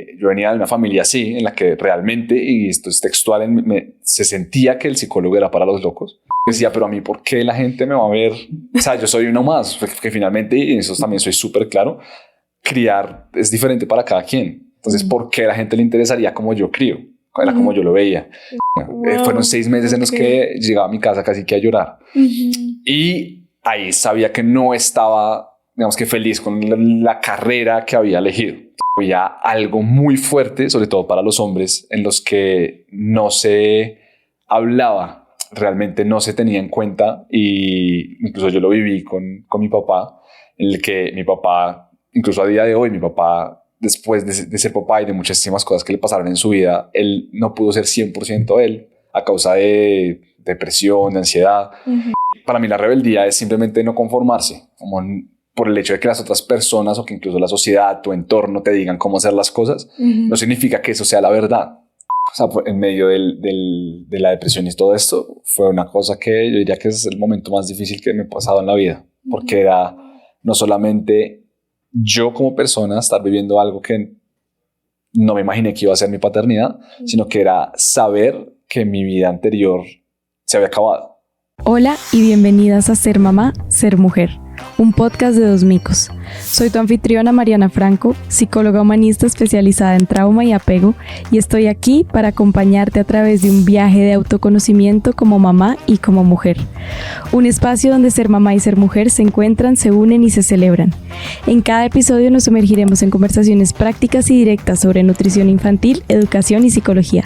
que yo venía de una familia así, en la que realmente, y esto es textual, se sentía que el psicólogo era para los locos. Decía, pero a mí, ¿por qué la gente me va a ver? O sea, yo soy uno más, que finalmente, y en eso también soy súper claro, criar es diferente para cada quien. Entonces, ¿por qué a la gente le interesaría como yo crío? Era como yo lo veía. Fueron 6 meses en los que llegaba a mi casa casi que a llorar. Y ahí sabía que no estaba, digamos que feliz con la carrera que había elegido. Había algo muy fuerte, sobre todo para los hombres, en los que no se hablaba, realmente no se tenía en cuenta, y incluso yo lo viví con mi papá, en el que mi papá, incluso a día de hoy, mi papá, después de ser papá y de muchísimas cosas que le pasaron en su vida, él no pudo ser 100% él a causa de depresión, de ansiedad. Para mí la rebeldía es simplemente no conformarse, como por el hecho de que las otras personas o que incluso la sociedad, tu entorno te digan cómo hacer las cosas, no significa que eso sea la verdad. O sea, en medio de la depresión y todo esto, fue una cosa que yo diría que es el momento más difícil que me he pasado en la vida, porque era no solamente yo como persona estar viviendo algo que no me imaginé que iba a ser mi paternidad, sino que era saber que mi vida anterior se había acabado. Hola y bienvenidas a Ser Mamá, Ser Mujer, un podcast de dos micos. Soy tu anfitriona Mariana Franco, psicóloga humanista especializada en trauma y apego, y estoy aquí para acompañarte a través de un viaje de autoconocimiento como mamá y como mujer. Un espacio donde ser mamá y ser mujer se encuentran, se unen y se celebran. En cada episodio nos sumergiremos en conversaciones prácticas y directas sobre nutrición infantil, educación y psicología.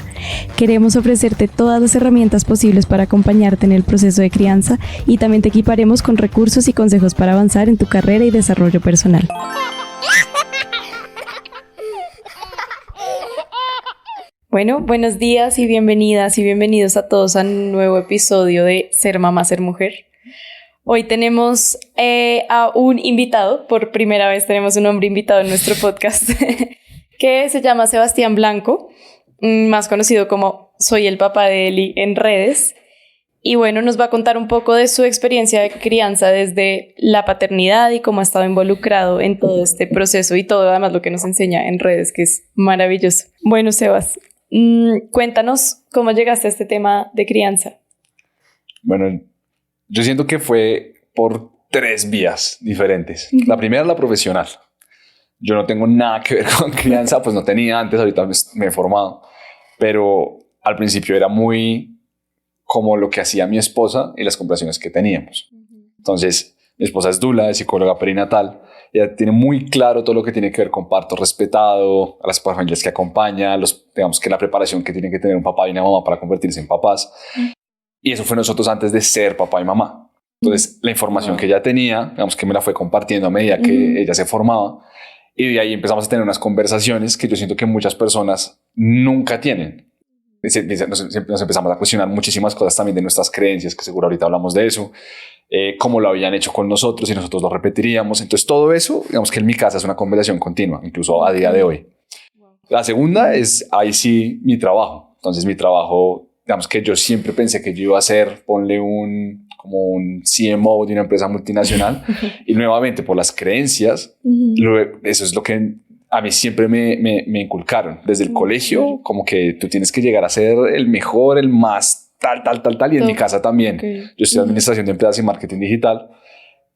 Queremos ofrecerte todas las herramientas posibles para acompañarte en el proceso de crianza, y también te equiparemos con recursos y consejos para avanzar en tu carrera y desarrollo personal. Bueno, buenos días y bienvenidas y bienvenidos a todos a un nuevo episodio de Ser Mamá, Ser Mujer. Hoy tenemos a un invitado, por primera vez tenemos un hombre invitado en nuestro podcast, que se llama Sebastián Blanco, más conocido como Soy el papá de Eli en redes. Y bueno, nos va a contar un poco de su experiencia de crianza desde la paternidad y cómo ha estado involucrado en todo este proceso y todo además lo que nos enseña en redes, que es maravilloso. Bueno, Sebas, cuéntanos cómo llegaste a este tema de crianza. Bueno, yo siento que fue por 3 vías diferentes. La primera es la profesional. Yo no tengo nada que ver con crianza, pues no tenía antes, ahorita me he formado, pero al principio era muy como lo que hacía mi esposa y las conversaciones que teníamos. Entonces, mi esposa es dula, es psicóloga perinatal. Ella tiene muy claro todo lo que tiene que ver con parto respetado, a las familias que acompaña, digamos que la preparación que tiene que tener un papá y una mamá para convertirse en papás. Y eso fue nosotros antes de ser papá y mamá. Entonces, la información que ella tenía, digamos que me la fue compartiendo a medida que ella se formaba. Y de ahí empezamos a tener unas conversaciones que yo siento que muchas personas nunca tienen. Nos empezamos a cuestionar muchísimas cosas también de nuestras creencias, que seguro ahorita hablamos de eso, cómo lo habían hecho con nosotros y nosotros lo repetiríamos. Entonces todo eso, digamos que en mi casa es una conversación continua, incluso a día de hoy. La segunda es, ahí sí, mi trabajo. Entonces mi trabajo, digamos que yo siempre pensé que yo iba a ser, ponle como un CMO de una empresa multinacional y nuevamente por las creencias, eso es lo que a mí siempre me inculcaron desde el colegio, como que tú tienes que llegar a ser el mejor, el más tal, y en mi casa también. Yo estudié administración de empresas y marketing digital,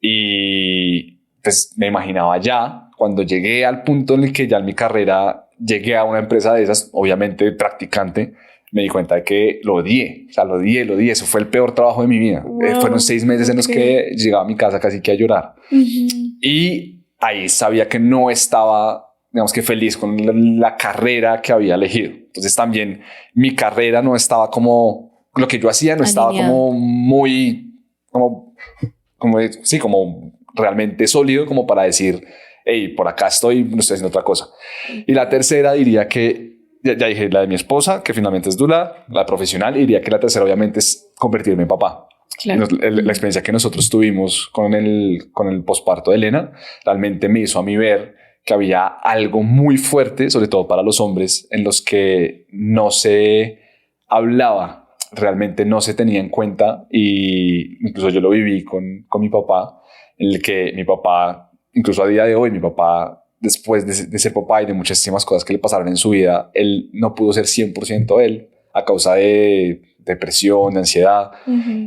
y pues me imaginaba ya, cuando llegué al punto en el que ya en mi carrera llegué a una empresa de esas, obviamente practicante, me di cuenta de que lo odié, lo odié, eso fue el peor trabajo de mi vida. Fueron 6 meses en los que llegaba a mi casa casi que a llorar. Y ahí sabía que no estaba, digamos que feliz con la carrera que había elegido. Entonces también mi carrera no estaba como, lo que yo hacía no estaba como muy, como realmente sólido como para decir, hey, por acá estoy, no estoy haciendo otra cosa. Y la tercera diría que, ya dije la de mi esposa, que finalmente es dula, la profesional, y diría que la tercera obviamente es convertirme en papá. Claro. La experiencia que nosotros tuvimos con el posparto de Elena realmente me hizo a mí ver que había algo muy fuerte, sobre todo para los hombres, en los que no se hablaba, realmente no se tenía en cuenta, y incluso yo lo viví con mi papá, en el que mi papá, incluso a día de hoy, mi papá después de ser papá y de muchísimas cosas que le pasaron en su vida, él no pudo ser 100% él a causa de depresión, de ansiedad,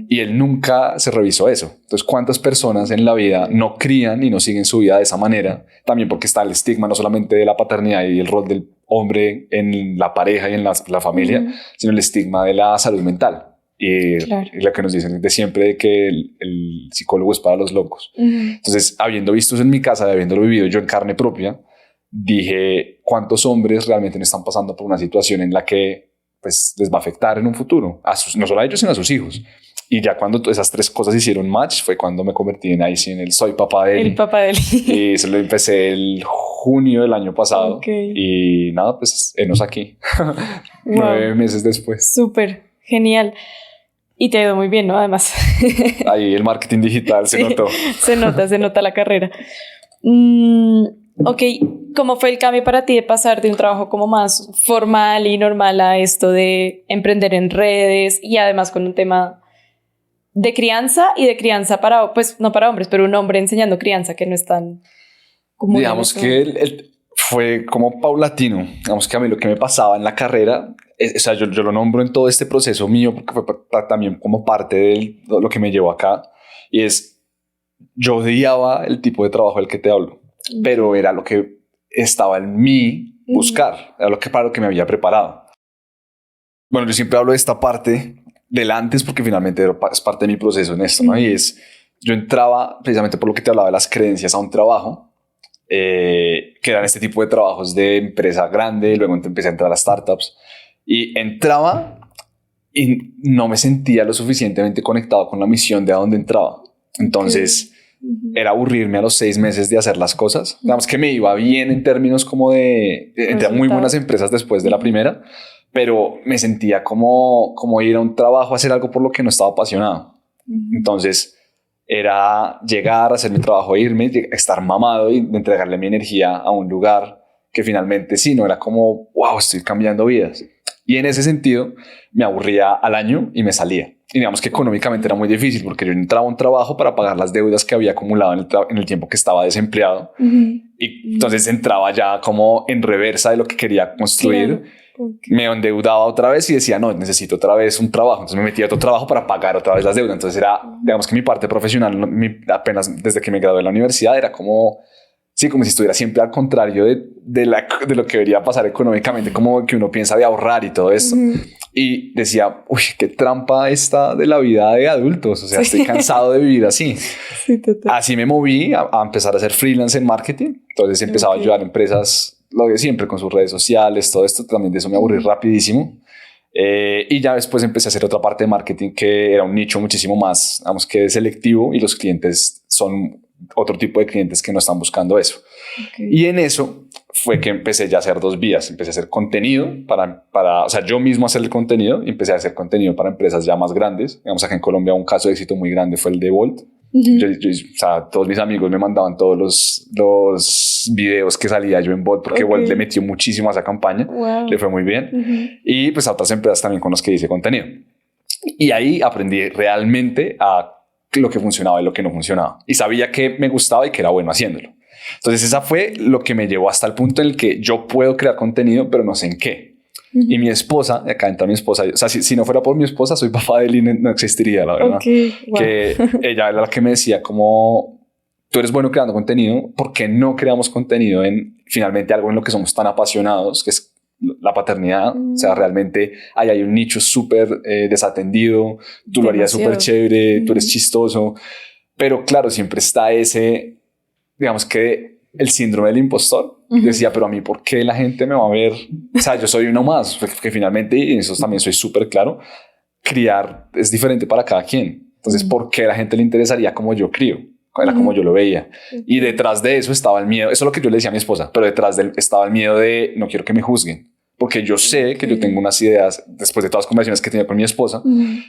y él nunca se revisó eso. Entonces, ¿cuántas personas en la vida no crían y no siguen su vida de esa manera? También porque está el estigma no solamente de la paternidad y el rol del hombre en la pareja y en la familia, sino el estigma de la salud mental. Y lo que nos dicen de siempre de que el psicólogo es para los locos. Entonces, habiendo visto eso en mi casa, habiéndolo vivido yo en carne propia, dije, ¿cuántos hombres realmente no están pasando por una situación en la que pues, les va a afectar en un futuro? No solo a ellos, sino a sus hijos. Y ya cuando esas tres cosas hicieron match, fue cuando me convertí en el soy papá de él. El papá de él. Y eso lo empecé el junio del año pasado. Y nada, pues enos aquí. 9 meses después. Súper, genial. Y te ha ido muy bien, ¿no? Además. Ahí el marketing digital se notó. Se nota la carrera. Ok, ¿cómo fue el cambio para ti de pasar de un trabajo como más formal y normal a esto de emprender en redes y además con un tema de crianza y de crianza para, pues no para hombres, pero un hombre enseñando crianza que no es tan común? Digamos que fue como paulatino. Digamos que a mí lo que me pasaba en la carrera, o sea, yo lo nombro en todo este proceso mío porque fue también como parte de lo que me llevó acá, y es, yo odiaba el tipo de trabajo del que te hablo, pero era lo que estaba en mí buscar, era para lo que me había preparado. Bueno, yo siempre hablo de esta parte del antes porque finalmente es parte de mi proceso en esto, ¿no? Y es, yo entraba precisamente por lo que te hablaba de las creencias a un trabajo, que eran este tipo de trabajos de empresa grande, luego empecé a entrar a startups y entraba y no me sentía lo suficientemente conectado con la misión de a dónde entraba. Entonces era aburrirme a los 6 meses de hacer las cosas. Digamos que me iba bien en términos como entré a muy buenas empresas después de la primera, pero me sentía como ir a un trabajo a hacer algo por lo que no estaba apasionado. Entonces era llegar, hacer mi trabajo, irme, estar mamado y entregarle mi energía a un lugar que finalmente sí, no era como, wow, estoy cambiando vidas. Y en ese sentido me aburría al año y me salía. Y digamos que económicamente era muy difícil porque yo entraba a un trabajo para pagar las deudas que había acumulado en el tiempo que estaba desempleado. Y entonces entraba ya como en reversa de lo que quería construir. Me endeudaba otra vez y decía, no, necesito otra vez un trabajo. Entonces me metía a otro trabajo para pagar otra vez las deudas. Entonces era, digamos que mi parte profesional, apenas desde que me gradué de la universidad, era como, sí, como si estuviera siempre al contrario de lo que debería pasar económicamente, como que uno piensa de ahorrar y todo esto. Y decía, uy, qué trampa esta de la vida de adultos. O sea, estoy cansado de vivir así. Así me moví a empezar a hacer freelance en marketing. Entonces empezaba a ayudar a empresas, lo de siempre, con sus redes sociales, todo esto. También de eso me aburrí rapidísimo. Y ya después empecé a hacer otra parte de marketing que era un nicho muchísimo más, digamos que selectivo, y los clientes son otro tipo de clientes que no están buscando eso. Y en eso fue que empecé ya a hacer 2 vías. Empecé a hacer contenido o sea, yo mismo hacer el contenido, y empecé a hacer contenido para empresas ya más grandes. Digamos, acá en Colombia un caso de éxito muy grande fue el de Bolt. O sea, todos mis amigos me mandaban todos los videos que salía yo en Bolt porque Bolt le metió muchísimo a esa campaña. Le fue muy bien. Y pues a otras empresas también con las que hice contenido. Y ahí aprendí realmente a lo que funcionaba y lo que no funcionaba. Y sabía que me gustaba y que era bueno haciéndolo. Entonces esa fue lo que me llevó hasta el punto en el que yo puedo crear contenido, pero no sé en qué. Y mi esposa, acá entra mi esposa, o sea, si no fuera por mi esposa, soy papá de él y no existiría, la verdad. Que ella era la que me decía como, tú eres bueno creando contenido, ¿por qué no creamos contenido en finalmente algo en lo que somos tan apasionados, que es la paternidad? O sea, realmente ahí hay un nicho súper desatendido, tú lo harías súper chévere, tú eres chistoso, pero claro, siempre está ese, digamos que el síndrome del impostor. Yo decía, pero a mí, ¿por qué la gente me va a ver? O sea, yo soy uno más, que finalmente, y en eso también soy súper claro, criar es diferente para cada quien. Entonces, ¿por qué a la gente le interesaría como yo crío? Era como yo lo veía. Y detrás de eso estaba el miedo. Eso es lo que yo le decía a mi esposa, pero detrás de él estaba el miedo de no quiero que me juzguen. Porque yo sé que yo tengo unas ideas, después de todas las conversaciones que tenía con mi esposa,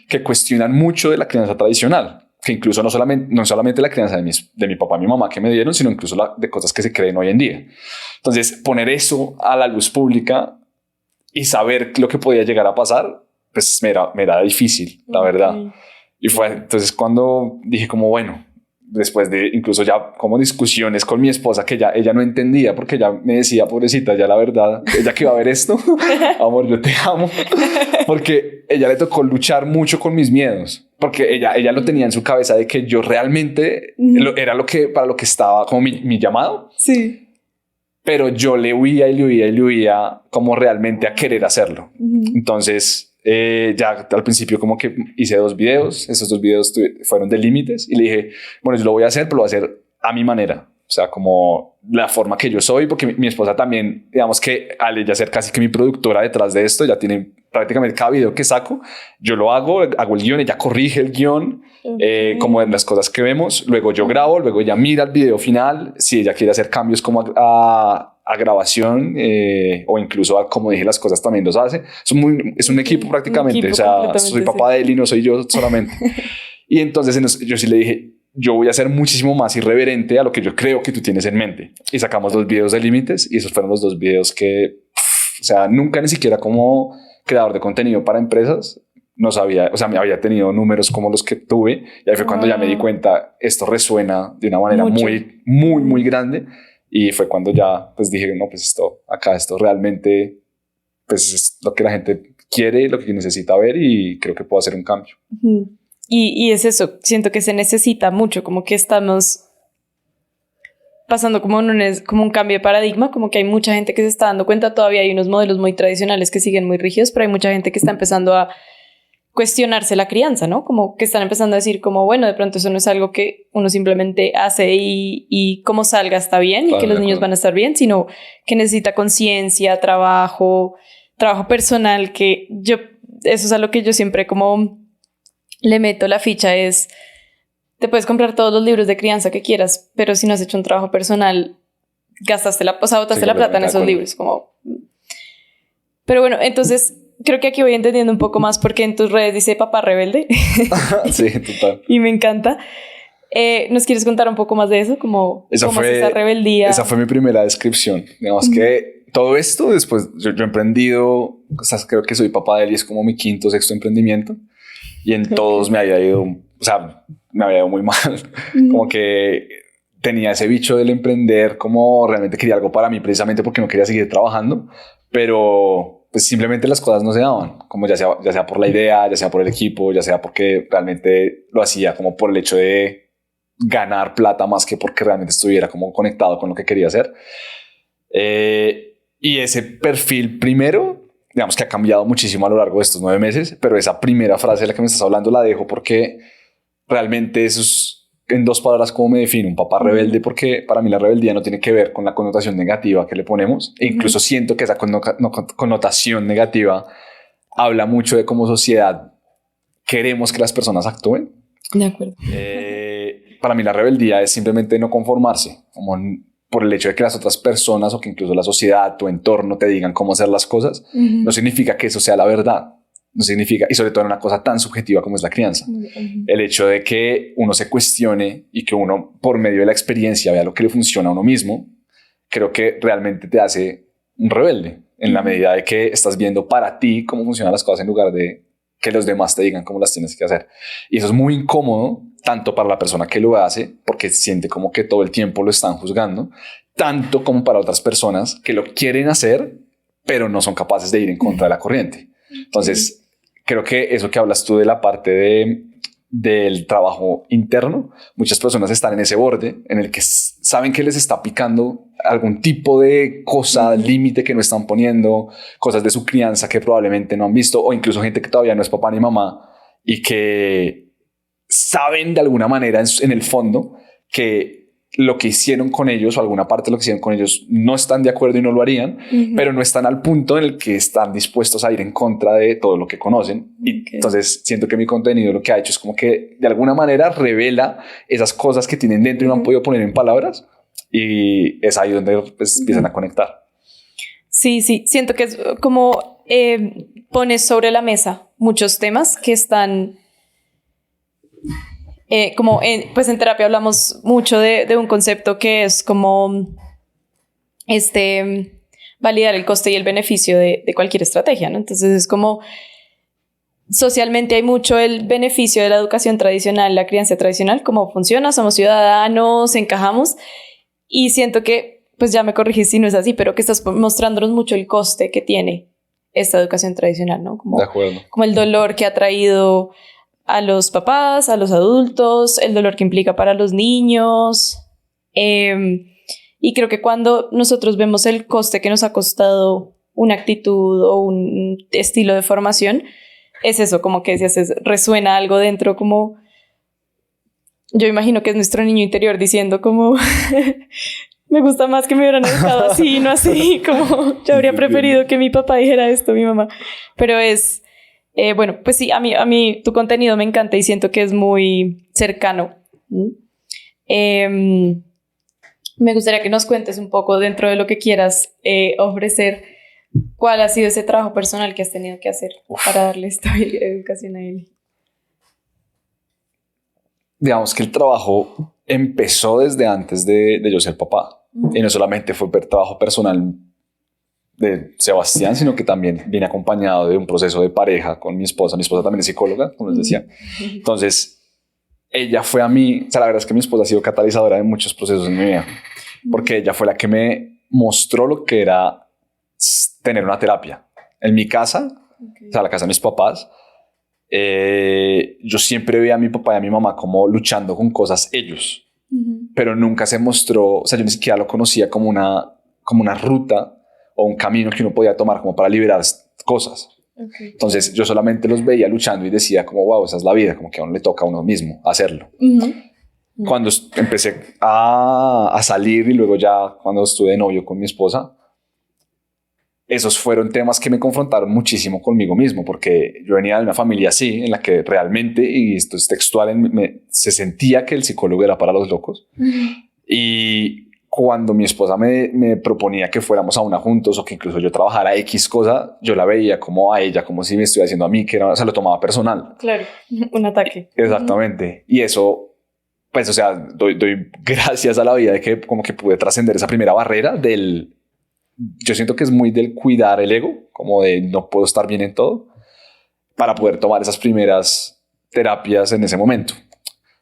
que cuestionan mucho de la crianza tradicional. Que incluso no solamente la crianza de mi papá y mi mamá que me dieron, sino incluso de cosas que se creen hoy en día. Entonces, poner eso a la luz pública y saber lo que podía llegar a pasar, pues me era difícil, la verdad. Y fue entonces cuando dije como, bueno, después de incluso ya como discusiones con mi esposa que ella no entendía porque ella me decía, pobrecita, ya la verdad, ella que va a ver esto, amor, yo te amo, porque ella le tocó luchar mucho con mis miedos, porque ella lo tenía en su cabeza de que yo realmente era para lo que estaba como mi llamado. Sí. Pero yo le huía y le huía y le huía como realmente a querer hacerlo. Entonces, ya al principio como que hice 2 videos. Esos 2 videos fueron de límites y le dije, bueno, yo lo voy a hacer, pero lo voy a hacer a mi manera. O sea, como la forma que yo soy, porque mi esposa también, digamos que al ella ser casi que mi productora detrás de esto, ya tiene prácticamente cada video que saco, yo lo hago el guión, ella corrige el guión, como en las cosas que vemos, luego yo grabo, luego ella mira el video final, si ella quiere hacer cambios como a grabación o incluso a como dije las cosas también los hace. Es un equipo prácticamente, un equipo, o sea, soy papá de él y no soy yo solamente. Y entonces yo sí le dije, yo voy a ser muchísimo más irreverente a lo que yo creo que tú tienes en mente. Y sacamos 2 videos de límites y esos fueron los 2 videos que, o sea, nunca ni siquiera como creador de contenido para empresas no sabía, o sea, me había tenido números como los que tuve y ahí fue cuando ya me di cuenta, esto resuena de una manera muy grande y fue cuando ya pues dije, no, pues esto realmente pues es lo que la gente quiere, lo que necesita ver y creo que puedo hacer un cambio. Y es eso, siento que se necesita mucho, como que estamos pasando como un cambio de paradigma, como que hay mucha gente que se está dando cuenta, todavía hay unos modelos muy tradicionales que siguen muy rígidos, pero hay mucha gente que está empezando a cuestionarse la crianza, ¿no? Como que están empezando a decir como, bueno, de pronto eso no es algo que uno simplemente hace y como salga está bien y que los niños van a estar bien, sino que necesita conciencia, trabajo personal, que eso es a lo que yo siempre como le meto la ficha es... Te puedes comprar todos los libros de crianza que quieras, pero si no has hecho un trabajo personal, botaste la plata en esos libros. Como... Pero bueno, entonces creo que aquí voy entendiendo un poco más porque en tus redes dice papá rebelde. Sí, total. Y me encanta. ¿Nos quieres contar un poco más de eso? ¿Cómo es esa rebeldía? Esa fue mi primera descripción. Digamos que todo esto, después yo he emprendido, o sea, creo que soy papá de él y es como mi 5º, 6º emprendimiento. Y en todos me había ido muy mal. Como que tenía ese bicho del emprender, como realmente quería algo para mí precisamente porque no quería seguir trabajando, pero pues simplemente las cosas no se daban, como ya sea por la idea, ya sea por el equipo, ya sea porque realmente lo hacía como por el hecho de ganar plata más que porque realmente estuviera como conectado con lo que quería hacer. Y ese perfil primero, digamos que ha cambiado muchísimo a lo largo de estos 9 meses, pero esa primera frase de la que me estás hablando la dejo porque realmente eso es, en 2 palabras, cómo me defino, un papá rebelde, porque para mí la rebeldía no tiene que ver con la connotación negativa que le ponemos. E incluso siento que esa connotación negativa habla mucho de cómo sociedad queremos que las personas actúen. De acuerdo. Para mí la rebeldía es simplemente no conformarse, como por el hecho de que las otras personas o que incluso la sociedad, tu entorno te digan cómo hacer las cosas, no significa que eso sea la verdad. No significa, y sobre todo en una cosa tan subjetiva como es la crianza. El hecho de que uno se cuestione y que uno por medio de la experiencia vea lo que le funciona a uno mismo, creo que realmente te hace un rebelde en la medida de que estás viendo para ti cómo funcionan las cosas en lugar de que los demás te digan cómo las tienes que hacer. Y eso es muy incómodo, tanto para la persona que lo hace, porque siente como que todo el tiempo lo están juzgando, tanto como para otras personas que lo quieren hacer, pero no son capaces de ir en contra de la corriente. Entonces, creo que eso que hablas tú de la parte del trabajo interno, muchas personas están en ese borde en el que saben que les está picando algún tipo de cosa, límite que no están poniendo, cosas de su crianza que probablemente no han visto, o incluso gente que todavía no es papá ni mamá y que saben de alguna manera en el fondo que lo que hicieron con ellos o alguna parte de lo que hicieron con ellos no están de acuerdo y no lo harían, pero no están al punto en el que están dispuestos a ir en contra de todo lo que conocen. Y entonces siento que mi contenido lo que ha hecho es como que de alguna manera revela esas cosas que tienen dentro y no han podido poner en palabras, y es ahí donde pues, empiezan a conectar. Sí, siento que es como pones sobre la mesa muchos temas que están... pues en terapia hablamos mucho de un concepto que es como validar el coste y el beneficio de cualquier estrategia, ¿no? Entonces es como socialmente hay mucho el beneficio de la educación tradicional, la crianza tradicional, cómo funciona, somos ciudadanos, encajamos, y siento que, pues ya me corregís si no es así, pero que estás mostrándonos mucho el coste que tiene esta educación tradicional, ¿no? Como, de acuerdo. Como el dolor que ha traído a los papás, a los adultos, el dolor que implica para los niños. Y creo que cuando nosotros vemos el coste que nos ha costado una actitud o un estilo de formación, es eso, como que si resuena algo dentro, como yo imagino que es nuestro niño interior diciendo como me gusta más que me hubieran educado así, no así, como yo habría preferido que mi papá dijera esto, mi mamá, pero es bueno, pues sí, a mí tu contenido me encanta y siento que es muy cercano. Me gustaría que nos cuentes un poco dentro de lo que quieras ofrecer. ¿Cuál ha sido ese trabajo personal que has tenido que hacer para darle esta educación a él? Digamos que el trabajo empezó desde antes de yo ser papá. Y no solamente fue trabajo personal de Sebastián, sino que también viene acompañado de un proceso de pareja con mi esposa. Mi esposa también es psicóloga, como les decía. Entonces, ella fue a mí, o sea, la verdad es que mi esposa ha sido catalizadora de muchos procesos en mi vida, porque ella fue la que me mostró lo que era tener una terapia. En mi casa, o sea, la casa de mis papás, yo siempre veía a mi papá y a mi mamá como luchando con cosas ellos, pero nunca se mostró, o sea, yo ni siquiera lo conocía como una ruta o un camino que uno podía tomar como para liberar cosas. Entonces yo solamente los veía luchando y decía como, wow, esa es la vida, como que a uno le toca a uno mismo hacerlo. Cuando empecé a salir y luego ya cuando estuve de novio con mi esposa, esos fueron temas que me confrontaron muchísimo conmigo mismo, porque yo venía de una familia así, en la que realmente, y esto es textual, se sentía que el psicólogo era para los locos. Y cuando mi esposa me proponía que fuéramos a una juntos o que incluso yo trabajara X cosa, yo la veía como a ella, como si me estuviera haciendo a mí, que se lo tomaba personal. Claro, un ataque. Exactamente. Y eso, pues, o sea, doy gracias a la vida de que como que pude trascender esa primera barrera del... Yo siento que es muy del cuidar el ego, como de no puedo estar bien en todo, para poder tomar esas primeras terapias en ese momento.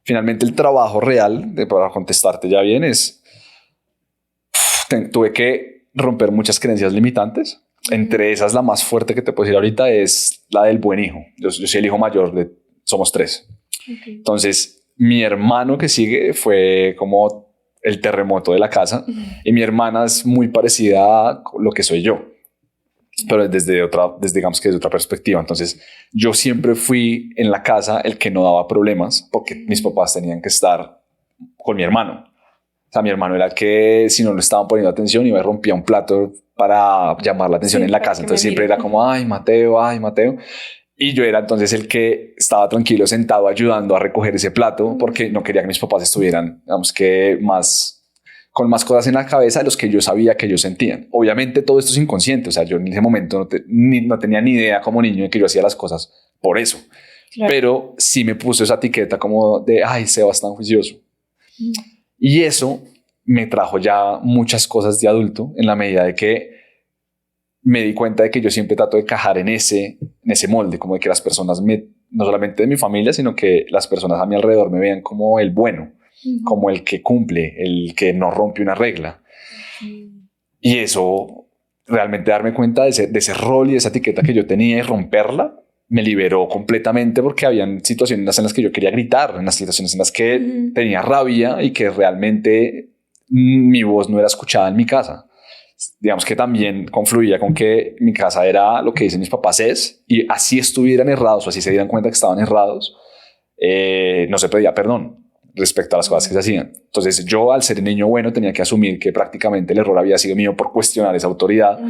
Finalmente el trabajo real, para contestarte ya bien, es... tuve que romper muchas creencias limitantes. Entre esas, la más fuerte que te puedo decir ahorita es la del buen hijo. Yo soy el hijo mayor, somos 3. Entonces, mi hermano que sigue fue como el terremoto de la casa, y mi hermana es muy parecida a lo que soy yo, pero desde digamos que desde otra perspectiva. Entonces yo siempre fui en la casa el que no daba problemas, porque mis papás tenían que estar con mi hermano. O sea, mi hermano era el que, si no le estaban poniendo atención, iba y rompía un plato para llamar la atención en la casa. Entonces siempre era como, ay Mateo. Y yo era entonces el que estaba tranquilo, sentado, ayudando a recoger ese plato, porque no quería que mis papás estuvieran, digamos que con más cosas en la cabeza de los que yo sabía que ellos sentían. Obviamente todo esto es inconsciente, o sea, yo en ese momento no tenía ni idea como niño de que yo hacía las cosas por eso. Claro. Pero sí me puso esa etiqueta como de, ay, Sebas tan juicioso. Y eso me trajo ya muchas cosas de adulto, en la medida de que me di cuenta de que yo siempre trato de encajar en ese molde, como de que las personas, no solamente de mi familia, sino que las personas a mi alrededor me vean como el bueno, como el que cumple, el que no rompe una regla. Y eso, realmente darme cuenta de ese rol y de esa etiqueta que yo tenía y romperla, me liberó completamente, porque habían situaciones en las que yo quería gritar, en las situaciones en las que tenía rabia y que realmente mi voz no era escuchada en mi casa. Digamos que también confluía con que mi casa era lo que dicen mis papás es, y así estuvieran errados o así se dieran cuenta que estaban errados, no se pedía perdón respecto a las cosas que se hacían. Entonces yo, al ser el niño bueno, tenía que asumir que prácticamente el error había sido mío por cuestionar esa autoridad,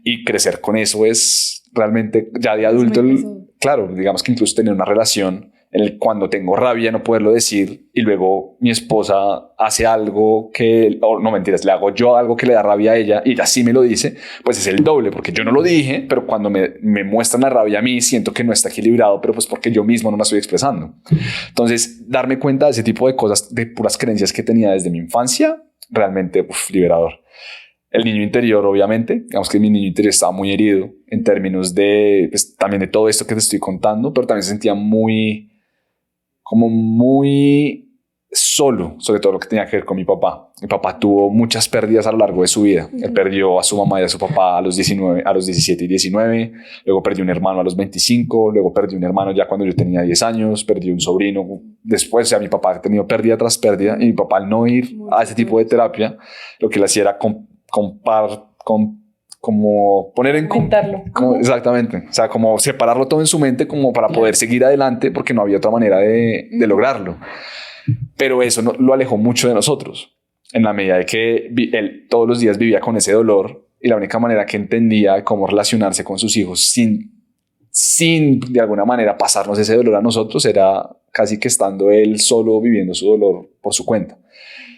y crecer con eso es realmente ya de adulto. Claro, digamos que incluso tener una relación en el cuando tengo rabia no poderlo decir, y luego mi esposa hace algo que, o no mentiras, le hago yo algo que le da rabia a ella y ella sí me lo dice, pues es el doble, porque yo no lo dije, pero cuando me muestran la rabia a mí siento que no está equilibrado, pero pues porque yo mismo no me estoy expresando. Entonces darme cuenta de ese tipo de cosas, de puras creencias que tenía desde mi infancia, realmente liberador. El niño interior, obviamente, digamos que mi niño interior estaba muy herido en términos de, pues, también de todo esto que te estoy contando, pero también se sentía muy solo, sobre todo lo que tenía que ver con mi papá. Mi papá tuvo muchas pérdidas a lo largo de su vida. Él perdió a su mamá y a su papá a los 19, a los 17 y 19, luego perdió un hermano a los 25, luego perdió un hermano ya cuando yo tenía 10 años, perdió un sobrino después. O sea, mi papá ha tenido pérdida tras pérdida, y mi papá, al no ir a ese tipo de terapia, lo que le hacía era como poner en exactamente, o sea, como separarlo todo en su mente como para poder seguir adelante, porque no había otra manera de lograrlo. Pero eso lo alejó mucho de nosotros, en la medida de que él todos los días vivía con ese dolor, y la única manera que entendía de cómo relacionarse con sus hijos sin de alguna manera pasarnos ese dolor a nosotros era casi que estando él solo viviendo su dolor por su cuenta.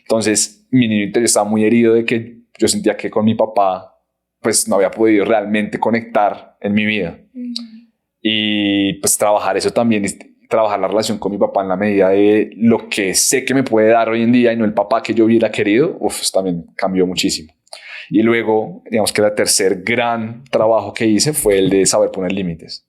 Entonces mi niño interior estaba muy herido de que yo sentía que con mi papá pues no había podido realmente conectar en mi vida. Y pues trabajar eso también, trabajar la relación con mi papá en la medida de lo que sé que me puede dar hoy en día y no el papá que yo hubiera querido, también cambió muchísimo. Y luego, digamos que el tercer gran trabajo que hice fue el de saber poner límites,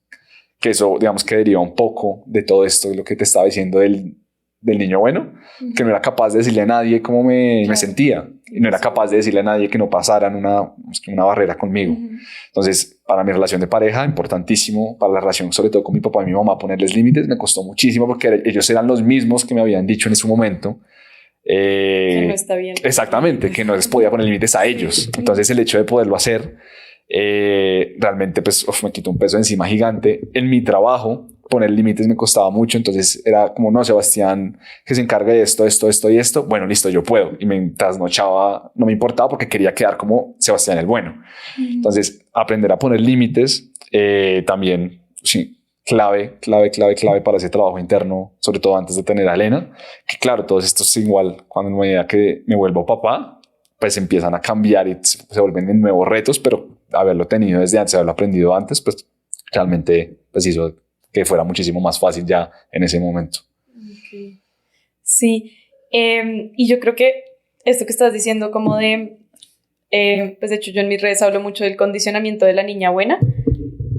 que eso, digamos, que deriva un poco de todo esto, de lo que te estaba diciendo del niño bueno, que no era capaz de decirle a nadie cómo me sentía, y no era capaz de decirle a nadie que no pasaran una barrera conmigo. Entonces, para mi relación de pareja, importantísimo, para la relación sobre todo con mi papá y mi mamá, ponerles límites me costó muchísimo, porque ellos eran los mismos que me habían dicho en ese momento que no está bien. Exactamente, que no les podía poner límites a ellos. Entonces el hecho de poderlo hacer realmente pues me quitó un peso encima gigante. En mi trabajo poner límites me costaba mucho, entonces era como, no, Sebastián, que se encargue de esto y esto, bueno, listo, yo puedo, y me trasnochaba, no me importaba, porque quería quedar como Sebastián el bueno. Entonces aprender a poner límites también, sí, clave para ese trabajo interno, sobre todo antes de tener a Elena, que claro, todo esto es igual cuando me diga que me vuelvo papá, pues empiezan a cambiar y se vuelven en nuevos retos, pero haberlo tenido desde antes, haberlo aprendido antes, pues realmente pues hizo que fuera muchísimo más fácil ya en ese momento. Okay. Sí, y yo creo que esto que estás diciendo como de, pues de hecho yo en mis redes hablo mucho del condicionamiento de la niña buena,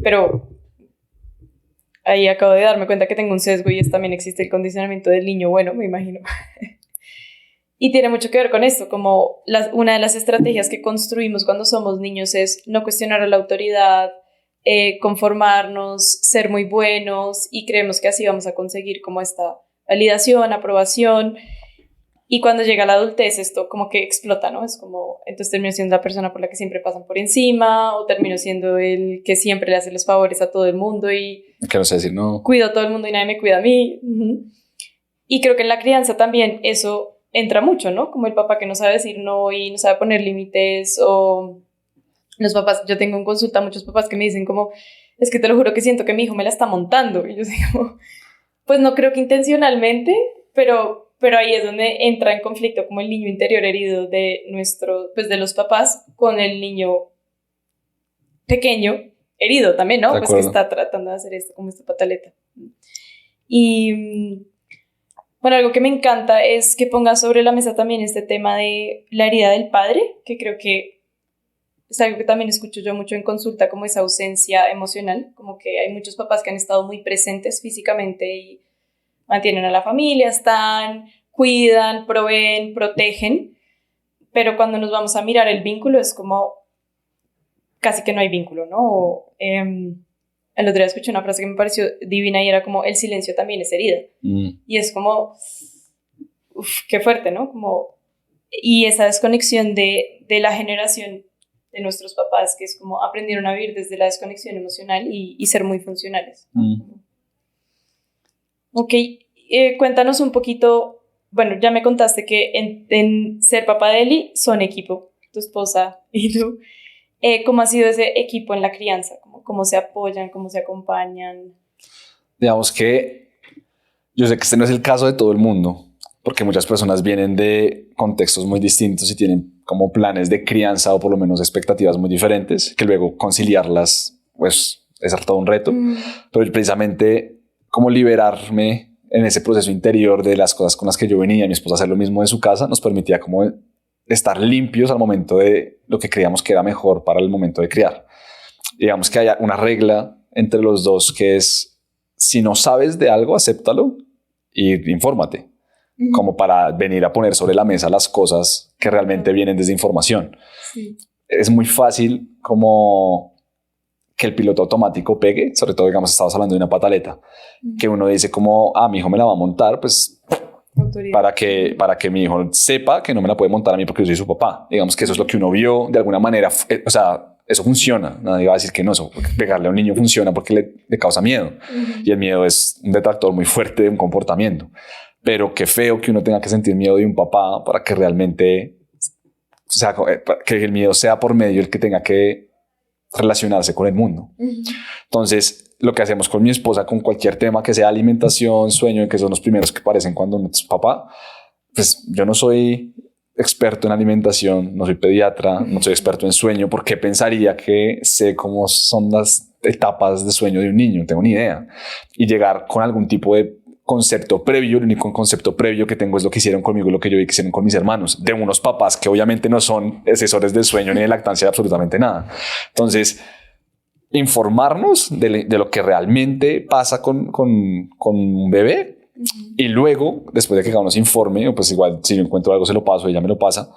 pero ahí acabo de darme cuenta que tengo un sesgo y también existe el condicionamiento del niño bueno, me imagino. Y tiene mucho que ver con esto, como una de las estrategias que construimos cuando somos niños es no cuestionar a la autoridad, conformarnos, ser muy buenos, y creemos que así vamos a conseguir como esta validación, aprobación. Y cuando llega la adultez esto como que explota, ¿no? Es como, entonces termino siendo la persona por la que siempre pasan por encima, o termino siendo el que siempre le hace los favores a todo el mundo y que no sé decir no. Cuido a todo el mundo y nadie me cuida a mí. Y creo que en la crianza también eso entra mucho, ¿no? Como el papá que no sabe decir no y no sabe poner límites, o los papás, yo tengo en consulta muchos papás que me dicen como, es que te lo juro que siento que mi hijo me la está montando, y yo digo, pues no creo que intencionalmente, pero ahí es donde entra en conflicto como el niño interior herido de pues de los papás con el niño pequeño herido también, ¿no? Pues que está tratando de hacer esto como esta pataleta. Y bueno, algo que me encanta es que pongas sobre la mesa también este tema de la herida del padre, que creo que es algo que también escucho yo mucho en consulta, como esa ausencia emocional, como que hay muchos papás que han estado muy presentes físicamente y mantienen a la familia, cuidan, proveen, protegen, pero cuando nos vamos a mirar el vínculo es como casi que no hay vínculo, ¿no? El otro día escuché una frase que me pareció divina y era como, el silencio también es herida. Y es como, qué fuerte, ¿no? Como, y esa desconexión de la generación de nuestros papás, que es como aprendieron a vivir desde la desconexión emocional y ser muy funcionales. Ok, cuéntanos un poquito, bueno, ya me contaste que en ser papá de Eli son equipo, tu esposa y tú. ¿Cómo ha sido ese equipo en la crianza? ¿Cómo se apoyan? ¿Cómo se acompañan? Digamos que yo sé que este no es el caso de todo el mundo, porque muchas personas vienen de contextos muy distintos y tienen como planes de crianza o por lo menos expectativas muy diferentes, que luego conciliarlas pues es todo un reto. Pero precisamente como liberarme en ese proceso interior de las cosas con las que yo venía, mi esposa hacer lo mismo de su casa, nos permitía como estar limpios al momento de lo que creíamos que era mejor para el momento de criar. Digamos que haya una regla entre los dos que es, si no sabes de algo, acéptalo y infórmate, como para venir a poner sobre la mesa las cosas que realmente vienen desde información. Sí. Es muy fácil como que el piloto automático pegue, sobre todo, digamos, estabas hablando de una pataleta, que uno dice como, mi hijo me la va a montar, pues para que mi hijo sepa que no me la puede montar a mí porque yo soy su papá. Digamos que eso es lo que uno vio de alguna manera, o sea, eso funciona. Nadie va a decir que no, eso pegarle a un niño funciona porque le causa miedo. Y el miedo es un detractor muy fuerte de un comportamiento. Pero qué feo que uno tenga que sentir miedo de un papá para que realmente, o sea, que el miedo sea por medio el que tenga que relacionarse con el mundo. Entonces, lo que hacemos con mi esposa, con cualquier tema que sea alimentación, sueño, que son los primeros que aparecen cuando uno es papá, pues yo no soy experto en alimentación, no soy pediatra, no soy experto en sueño. ¿Por qué pensaría que sé cómo son las etapas de sueño de un niño? No tengo ni idea. Y llegar con algún tipo de concepto previo, el único concepto previo que tengo es lo que hicieron conmigo, lo que yo vi que hicieron con mis hermanos, de unos papás que obviamente no son asesores del sueño ni de lactancia, absolutamente nada. Entonces, informarnos de lo que realmente pasa con un bebé, y luego, después de que cada uno se informe, o pues igual si yo encuentro algo se lo paso, ella me lo pasa,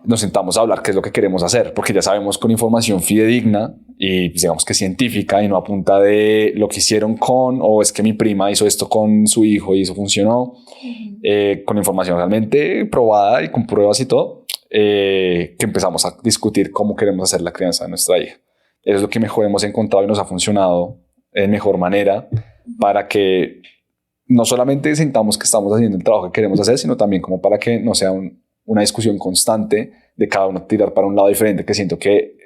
nos sentamos a hablar qué es lo que queremos hacer, porque ya sabemos con información fidedigna y pues, digamos que científica y no a punta de lo que hicieron o es que mi prima hizo esto con su hijo y eso funcionó, con información realmente probada y con pruebas y todo, que empezamos a discutir cómo queremos hacer la crianza de nuestra hija. Eso es lo que mejor hemos encontrado y nos ha funcionado de mejor manera para que no solamente sintamos que estamos haciendo el trabajo que queremos hacer, sino también como para que no sea una discusión constante de cada uno tirar para un lado diferente, que siento que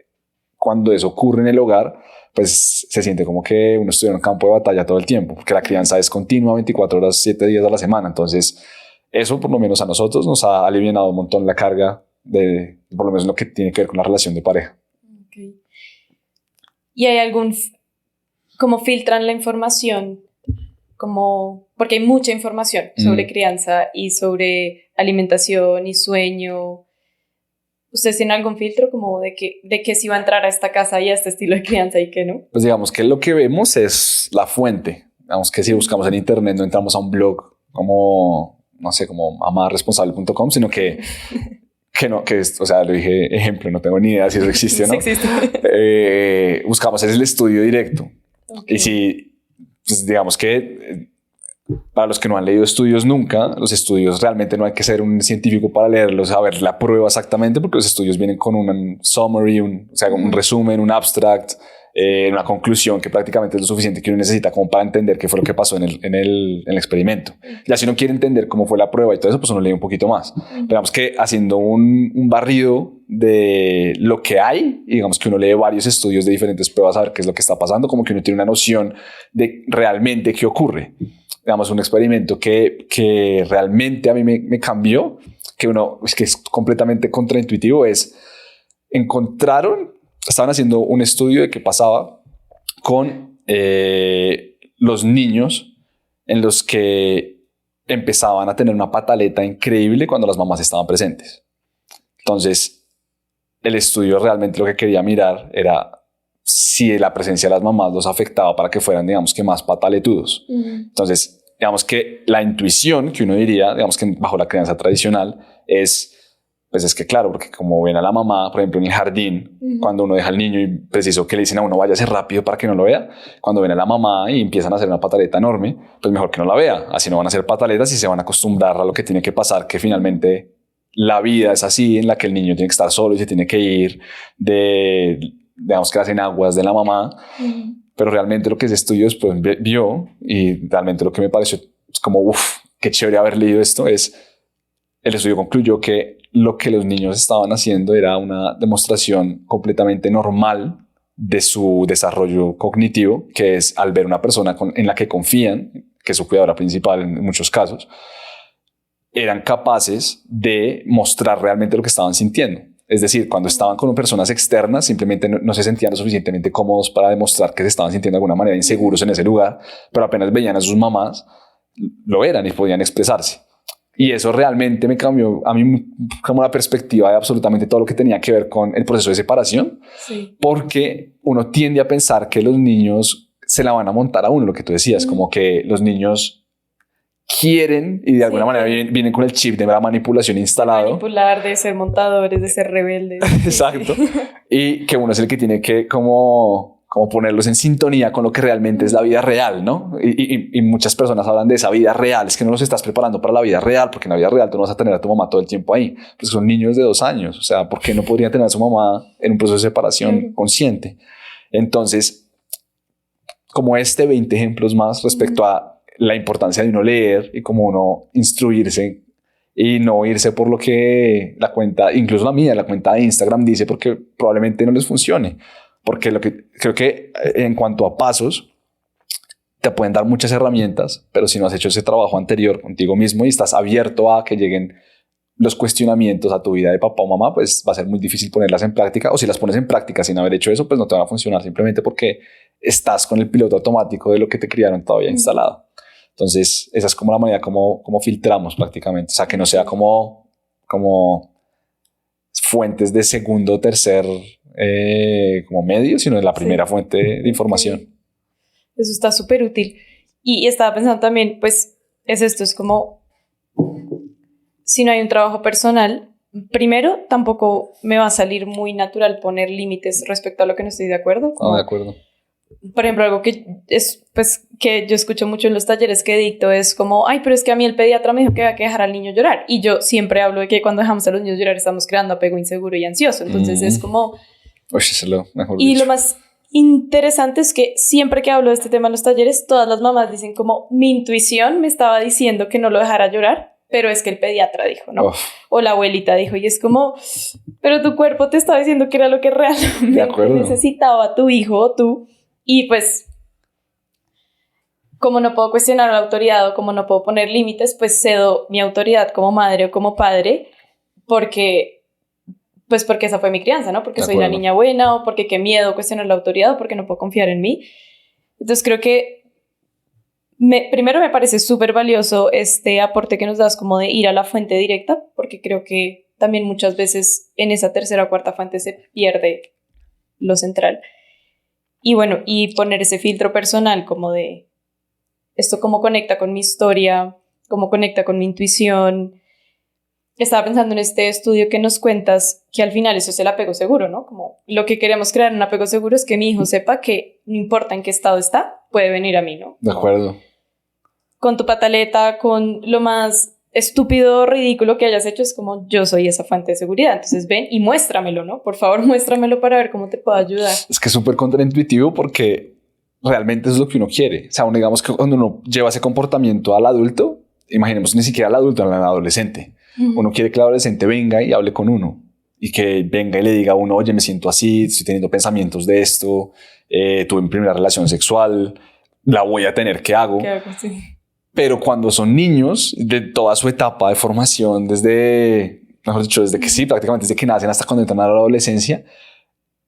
cuando eso ocurre en el hogar, pues se siente como que uno estuviera en un campo de batalla todo el tiempo, porque la crianza es continua 24 horas, 7 días a la semana. Entonces, eso por lo menos a nosotros nos ha alivianado un montón la carga de, por lo menos lo que tiene que ver con la relación de pareja. Okay. ¿Y hay cómo filtran la información? Porque hay mucha información sobre crianza y sobre alimentación y sueño. ¿Ustedes tienen algún filtro como de que si va a entrar a esta casa y a este estilo de crianza y que no? Pues digamos que lo que vemos es la fuente. Digamos que si buscamos en internet no entramos a un blog como, no sé, como mamarresponsable.com, sino que o sea, le dije ejemplo, no tengo ni idea si eso existe o no. Sí existe. Buscamos el estudio directo. Okay. Y si, pues digamos que para los que no han leído estudios nunca, los estudios realmente no hay que ser un científico para leerlos, saber la prueba exactamente, porque los estudios vienen con un summary, un resumen, un abstract, una conclusión que prácticamente es lo suficiente que uno necesita como para entender qué fue lo que pasó en el experimento. Ya si uno quiere entender cómo fue la prueba y todo eso, pues uno lee un poquito más. Digamos que haciendo un barrido de lo que hay, y digamos que uno lee varios estudios de diferentes pruebas a ver qué es lo que está pasando, como que uno tiene una noción de realmente qué ocurre. Digamos, un experimento que realmente a mí me cambió, que es completamente contraintuitivo, es estaban haciendo un estudio de qué pasaba con los niños en los que empezaban a tener una pataleta increíble cuando las mamás estaban presentes. Entonces, el estudio realmente lo que quería mirar era si la presencia de las mamás los afectaba para que fueran, digamos que más pataletudos. Entonces, digamos que la intuición que uno diría, digamos que bajo la crianza tradicional, es que claro, porque como ven a la mamá, por ejemplo, en el jardín, cuando uno deja al niño y preciso que le dicen a uno váyase rápido para que no lo vea, cuando ven a la mamá y empiezan a hacer una pataleta enorme, pues mejor que no la vea, así no van a hacer pataletas y se van a acostumbrar a lo que tiene que pasar, que finalmente la vida es así, en la que el niño tiene que estar solo y se tiene que ir digamos que hacen aguas de la mamá, pero realmente lo que ese estudio después vio, y realmente lo que me pareció es como, qué chévere haber leído esto, es el estudio concluyó que lo que los niños estaban haciendo era una demostración completamente normal de su desarrollo cognitivo, que es al ver una persona en la que confían, que es su cuidadora principal en muchos casos, eran capaces de mostrar realmente lo que estaban sintiendo. Es decir, cuando estaban con personas externas, simplemente no se sentían lo suficientemente cómodos para demostrar que se estaban sintiendo de alguna manera inseguros en ese lugar, pero apenas veían a sus mamás, lo eran y podían expresarse. Y eso realmente me cambió a mí como la perspectiva de absolutamente todo lo que tenía que ver con el proceso de separación. Sí. Porque uno tiende a pensar que los niños se la van a montar a uno, lo que tú decías, como que los niños quieren y de alguna manera vienen con el chip de la manipulación instalado. Manipular, de ser montadores, de ser rebeldes. Exacto. Y que uno es el que tiene que como ponerlos en sintonía con lo que realmente es la vida real, ¿no? Y muchas personas hablan de esa vida real. Es que no los estás preparando para la vida real, porque en la vida real tú no vas a tener a tu mamá todo el tiempo ahí. Pues son niños de 2 años. O sea, ¿por qué no podrían tener a su mamá en un proceso de separación consciente? Entonces, como 20 ejemplos más respecto a la importancia de uno leer y como uno instruirse y no irse por lo que la cuenta, incluso la mía, la cuenta de Instagram dice, porque probablemente no les funcione. Porque lo que creo que en cuanto a pasos, te pueden dar muchas herramientas, pero si no has hecho ese trabajo anterior contigo mismo y estás abierto a que lleguen los cuestionamientos a tu vida de papá o mamá, pues va a ser muy difícil ponerlas en práctica, o si las pones en práctica sin haber hecho eso, pues no te van a funcionar simplemente porque estás con el piloto automático de lo que te criaron todavía instalado. Entonces, esa es como la manera como filtramos prácticamente, o sea, que no sea como fuentes de segundo o tercer como medio, sino de la primera fuente de información. Eso está súper útil. Y estaba pensando también, pues, es como, si no hay un trabajo personal, primero, tampoco me va a salir muy natural poner límites respecto a lo que no estoy de acuerdo. Como, de acuerdo. Por ejemplo, algo que es, pues, que yo escucho mucho en los talleres que dicto es como, ay, pero es que a mí el pediatra me dijo que había que dejar al niño llorar. Y yo siempre hablo de que cuando dejamos a los niños llorar estamos creando apego inseguro y ansioso. Entonces es como... Oye, eso es lo mejor y dicho. lo más interesante es que siempre que hablo de este tema en los talleres, todas las mamás dicen como, mi intuición me estaba diciendo que no lo dejara llorar, pero es que el pediatra dijo, ¿no? O la abuelita dijo, y es como, pero tu cuerpo te estaba diciendo que era lo que realmente necesitaba tu hijo o tú. Y pues, como no puedo cuestionar a la autoridad o como no puedo poner límites, pues cedo mi autoridad como madre o como padre porque esa fue mi crianza, ¿no? Porque soy la niña buena o porque qué miedo cuestionar la autoridad o porque no puedo confiar en mí. Entonces creo que primero me parece súper valioso este aporte que nos das como de ir a la fuente directa, porque creo que también muchas veces en esa tercera o cuarta fuente se pierde lo central. Y bueno, y poner ese filtro personal como de esto cómo conecta con mi historia, cómo conecta con mi intuición. Estaba pensando en este estudio que nos cuentas que al final eso es el apego seguro, ¿no? Como lo que queremos crear en un apego seguro es que mi hijo sepa que no importa en qué estado está, puede venir a mí, ¿no? De acuerdo. Con tu pataleta, con lo más estúpido, ridículo que hayas hecho, es como yo soy esa fuente de seguridad. Entonces ven y muéstramelo, ¿no? Por favor, muéstramelo para ver cómo te puedo ayudar. Es que es súper contraintuitivo porque realmente es lo que uno quiere. O sea, digamos que cuando uno lleva ese comportamiento al adulto, imaginemos ni siquiera al adulto, al adolescente. Uno quiere que el adolescente venga y hable con uno y que venga y le diga a uno, oye, me siento así, estoy teniendo pensamientos de esto, tuve mi primera relación sexual, la voy a tener, ¿qué hago? Sí. Pero cuando son niños, de toda su etapa de formación, desde que sí, prácticamente desde que nacen hasta cuando entran a la adolescencia,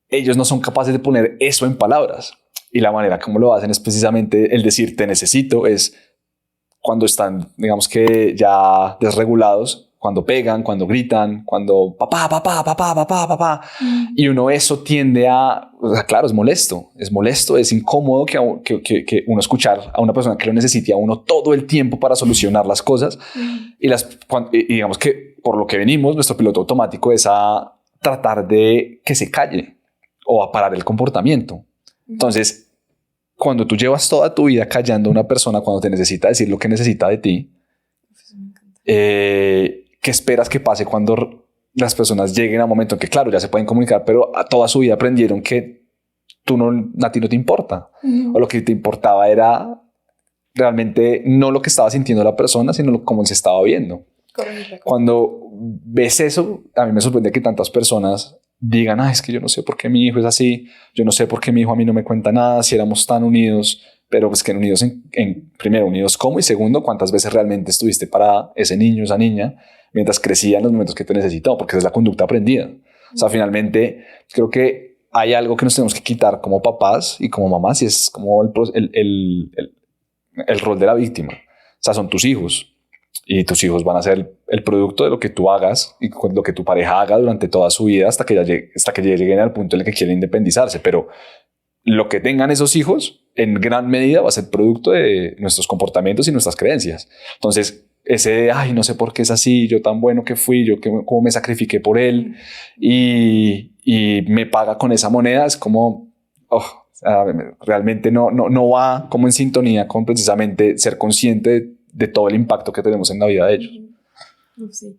ellos no son capaces de poner eso en palabras. Y la manera como lo hacen es precisamente el decir te necesito, es cuando están, digamos que ya desregulados, cuando pegan, cuando gritan, cuando papá, papá, papá, papá, papá. Y uno eso tiende a, o sea, claro, es molesto, es incómodo que uno escuchar a una persona que lo necesite a uno todo el tiempo para solucionar las cosas. Y digamos que por lo que venimos, nuestro piloto automático es a tratar de que se calle o a parar el comportamiento. Entonces, cuando tú llevas toda tu vida callando a una persona cuando te necesita decir lo que necesita de ti, ¿qué esperas que pase cuando las personas lleguen a un momento en que, claro, ya se pueden comunicar, pero a toda su vida aprendieron que a ti no te importa? O lo que te importaba era realmente no lo que estaba sintiendo la persona, sino cómo se estaba viendo. Correcto. Cuando ves eso, a mí me sorprende que tantas personas digan, es que yo no sé por qué mi hijo es así, yo no sé por qué mi hijo a mí no me cuenta nada, si éramos tan unidos, pero pues que unidos primero, unidos cómo, y segundo, cuántas veces realmente estuviste para ese niño, esa niña, mientras crecía en los momentos que te necesitó, porque esa es la conducta aprendida. O sea, finalmente creo que hay algo que nos tenemos que quitar como papás y como mamás, y es como el rol de la víctima. O sea, son tus hijos. y tus hijos van a ser el producto de lo que tú hagas y lo que tu pareja haga durante toda su vida hasta que lleguen al punto en el que quieren independizarse. Pero lo que tengan esos hijos en gran medida va a ser producto de nuestros comportamientos y nuestras creencias. Entonces, ese de, ay, no sé por qué es así, yo tan bueno que fui, yo cómo me sacrifiqué por él y me paga con esa moneda, es como, realmente no va como en sintonía con precisamente ser consciente de todo el impacto que tenemos en la vida de ellos. Sí.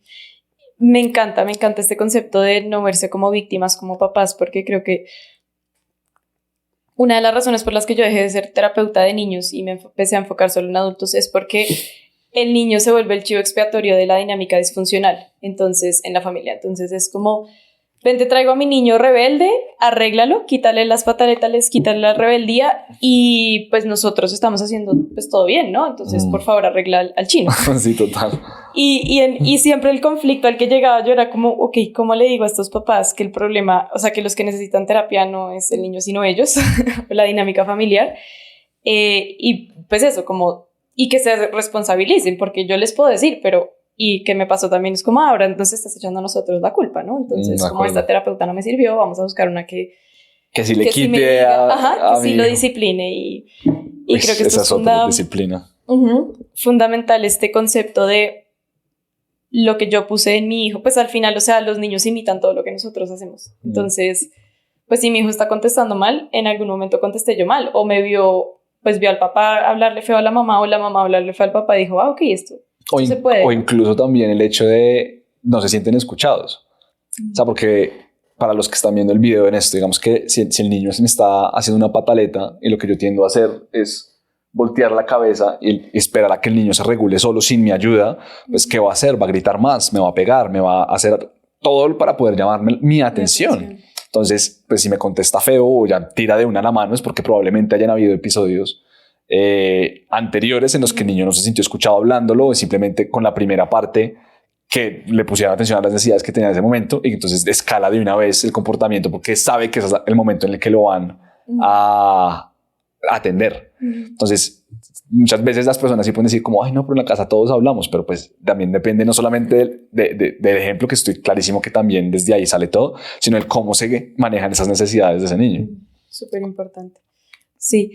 Me encanta este concepto de no verse como víctimas, como papás, porque creo que una de las razones por las que yo dejé de ser terapeuta de niños y me empecé a enfocar solo en adultos es porque el niño se vuelve el chivo expiatorio de la dinámica disfuncional, entonces, en la familia. Entonces es como, ven, te traigo a mi niño rebelde, arréglalo, quítale las pataletas, quítale la rebeldía y pues nosotros estamos haciendo pues todo bien, ¿no? Entonces, por favor, arregla al chino. Sí, total. Y siempre el conflicto al que llegaba yo era como, ok, ¿cómo le digo a estos papás que el problema, o sea, que los que necesitan terapia no es el niño sino ellos, la dinámica familiar? Y pues eso, como, y que se responsabilicen, porque yo les puedo decir, pero... Y que me pasó también es como, ahora entonces estás echando a nosotros la culpa, ¿no? Entonces, como esta terapeuta no me sirvió, vamos a buscar una que sí le quite sí diga, a que sí lo discipline. Y creo que esto es otra disciplina. Fundamental, este concepto de lo que yo puse en mi hijo. Pues al final, o sea, los niños imitan todo lo que nosotros hacemos. Entonces, pues si mi hijo está contestando mal, en algún momento contesté yo mal. O me vio al papá hablarle feo a la mamá, o la mamá hablarle feo al papá y dijo, ok, esto se puede. O incluso también el hecho de no se sienten escuchados. O sea, porque para los que están viendo el video en esto, digamos que si el niño se me está haciendo una pataleta y lo que yo tiendo a hacer es voltear la cabeza y esperar a que el niño se regule solo sin mi ayuda, pues ¿qué va a hacer? Va a gritar más, me va a pegar, me va a hacer todo para poder llamarme mi atención. Entonces, pues si me contesta feo o ya tira de una a la mano es porque probablemente hayan habido episodios anteriores en los que el niño no se sintió escuchado hablándolo, o simplemente con la primera parte que le pusieran atención a las necesidades que tenía en ese momento y entonces escala de una vez el comportamiento porque sabe que ese es el momento en el que lo van a atender. Entonces muchas veces las personas sí pueden decir como, ay no, pero en la casa todos hablamos, pero pues también depende no solamente del ejemplo, que estoy clarísimo que también desde ahí sale todo, sino el cómo se manejan esas necesidades de ese niño. Súper importante. Sí.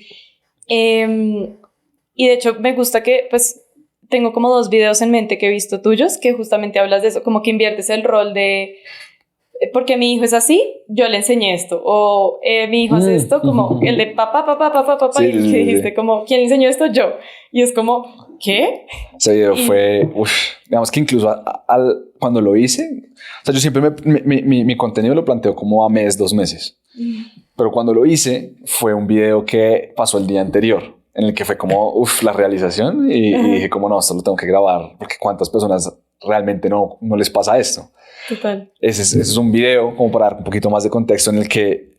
Y de hecho me gusta que pues tengo como 2 videos en mente que he visto tuyos que justamente hablas de eso, como que inviertes el rol de porque mi hijo es así, yo le enseñé esto, o mi hijo hace esto, como el de papá, sí, y que dijiste como, ¿quién le enseñó esto? Yo. Y es como, ¿qué? Ese video fue, digamos que incluso cuando lo hice, o sea, yo siempre mi contenido lo planteo como a mes, 2 meses. Pero cuando lo hice, fue un video que pasó el día anterior, en el que fue como, la realización, y dije como, no, esto lo tengo que grabar, porque cuántas personas realmente no les pasa esto. Total. Ese es un video, como para dar un poquito más de contexto, en el que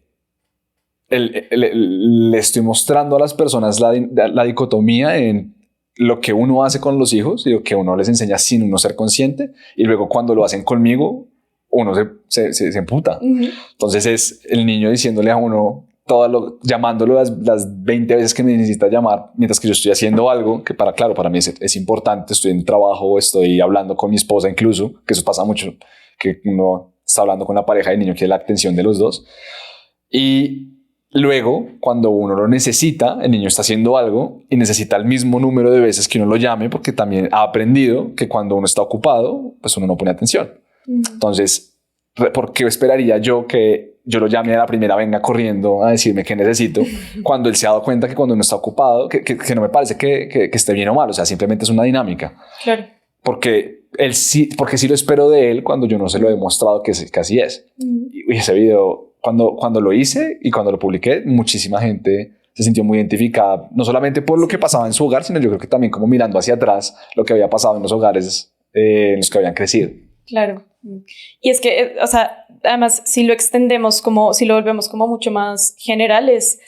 le estoy mostrando a las personas la dicotomía en lo que uno hace con los hijos y lo que uno les enseña sin uno ser consciente, y luego cuando lo hacen conmigo, uno se emputa. Entonces es el niño diciéndole a uno llamándolo las 20 veces que me necesita llamar, mientras que yo estoy haciendo algo que para mí es importante, estoy en trabajo, estoy hablando con mi esposa incluso, que eso pasa mucho, que uno está hablando con la pareja y el niño quiere la atención de los dos. Y luego, cuando uno lo necesita, el niño está haciendo algo y necesita el mismo número de veces que uno lo llame, porque también ha aprendido que cuando uno está ocupado, pues uno no pone atención. Entonces, ¿por qué esperaría yo que yo lo llame a la primera, venga corriendo a decirme qué necesito, cuando él se ha dado cuenta que cuando uno está ocupado, que no me parece que esté bien o mal? O sea, simplemente es una dinámica. Claro. Porque sí lo espero de él cuando yo no se lo he demostrado que así es. Y ese video, cuando lo hice y cuando lo publiqué, muchísima gente se sintió muy identificada, no solamente por lo que pasaba en su hogar, sino yo creo que también como mirando hacia atrás lo que había pasado en los hogares en los que habían crecido. Claro. Y es que, o sea, además, si lo extendemos si lo volvemos como mucho más generales,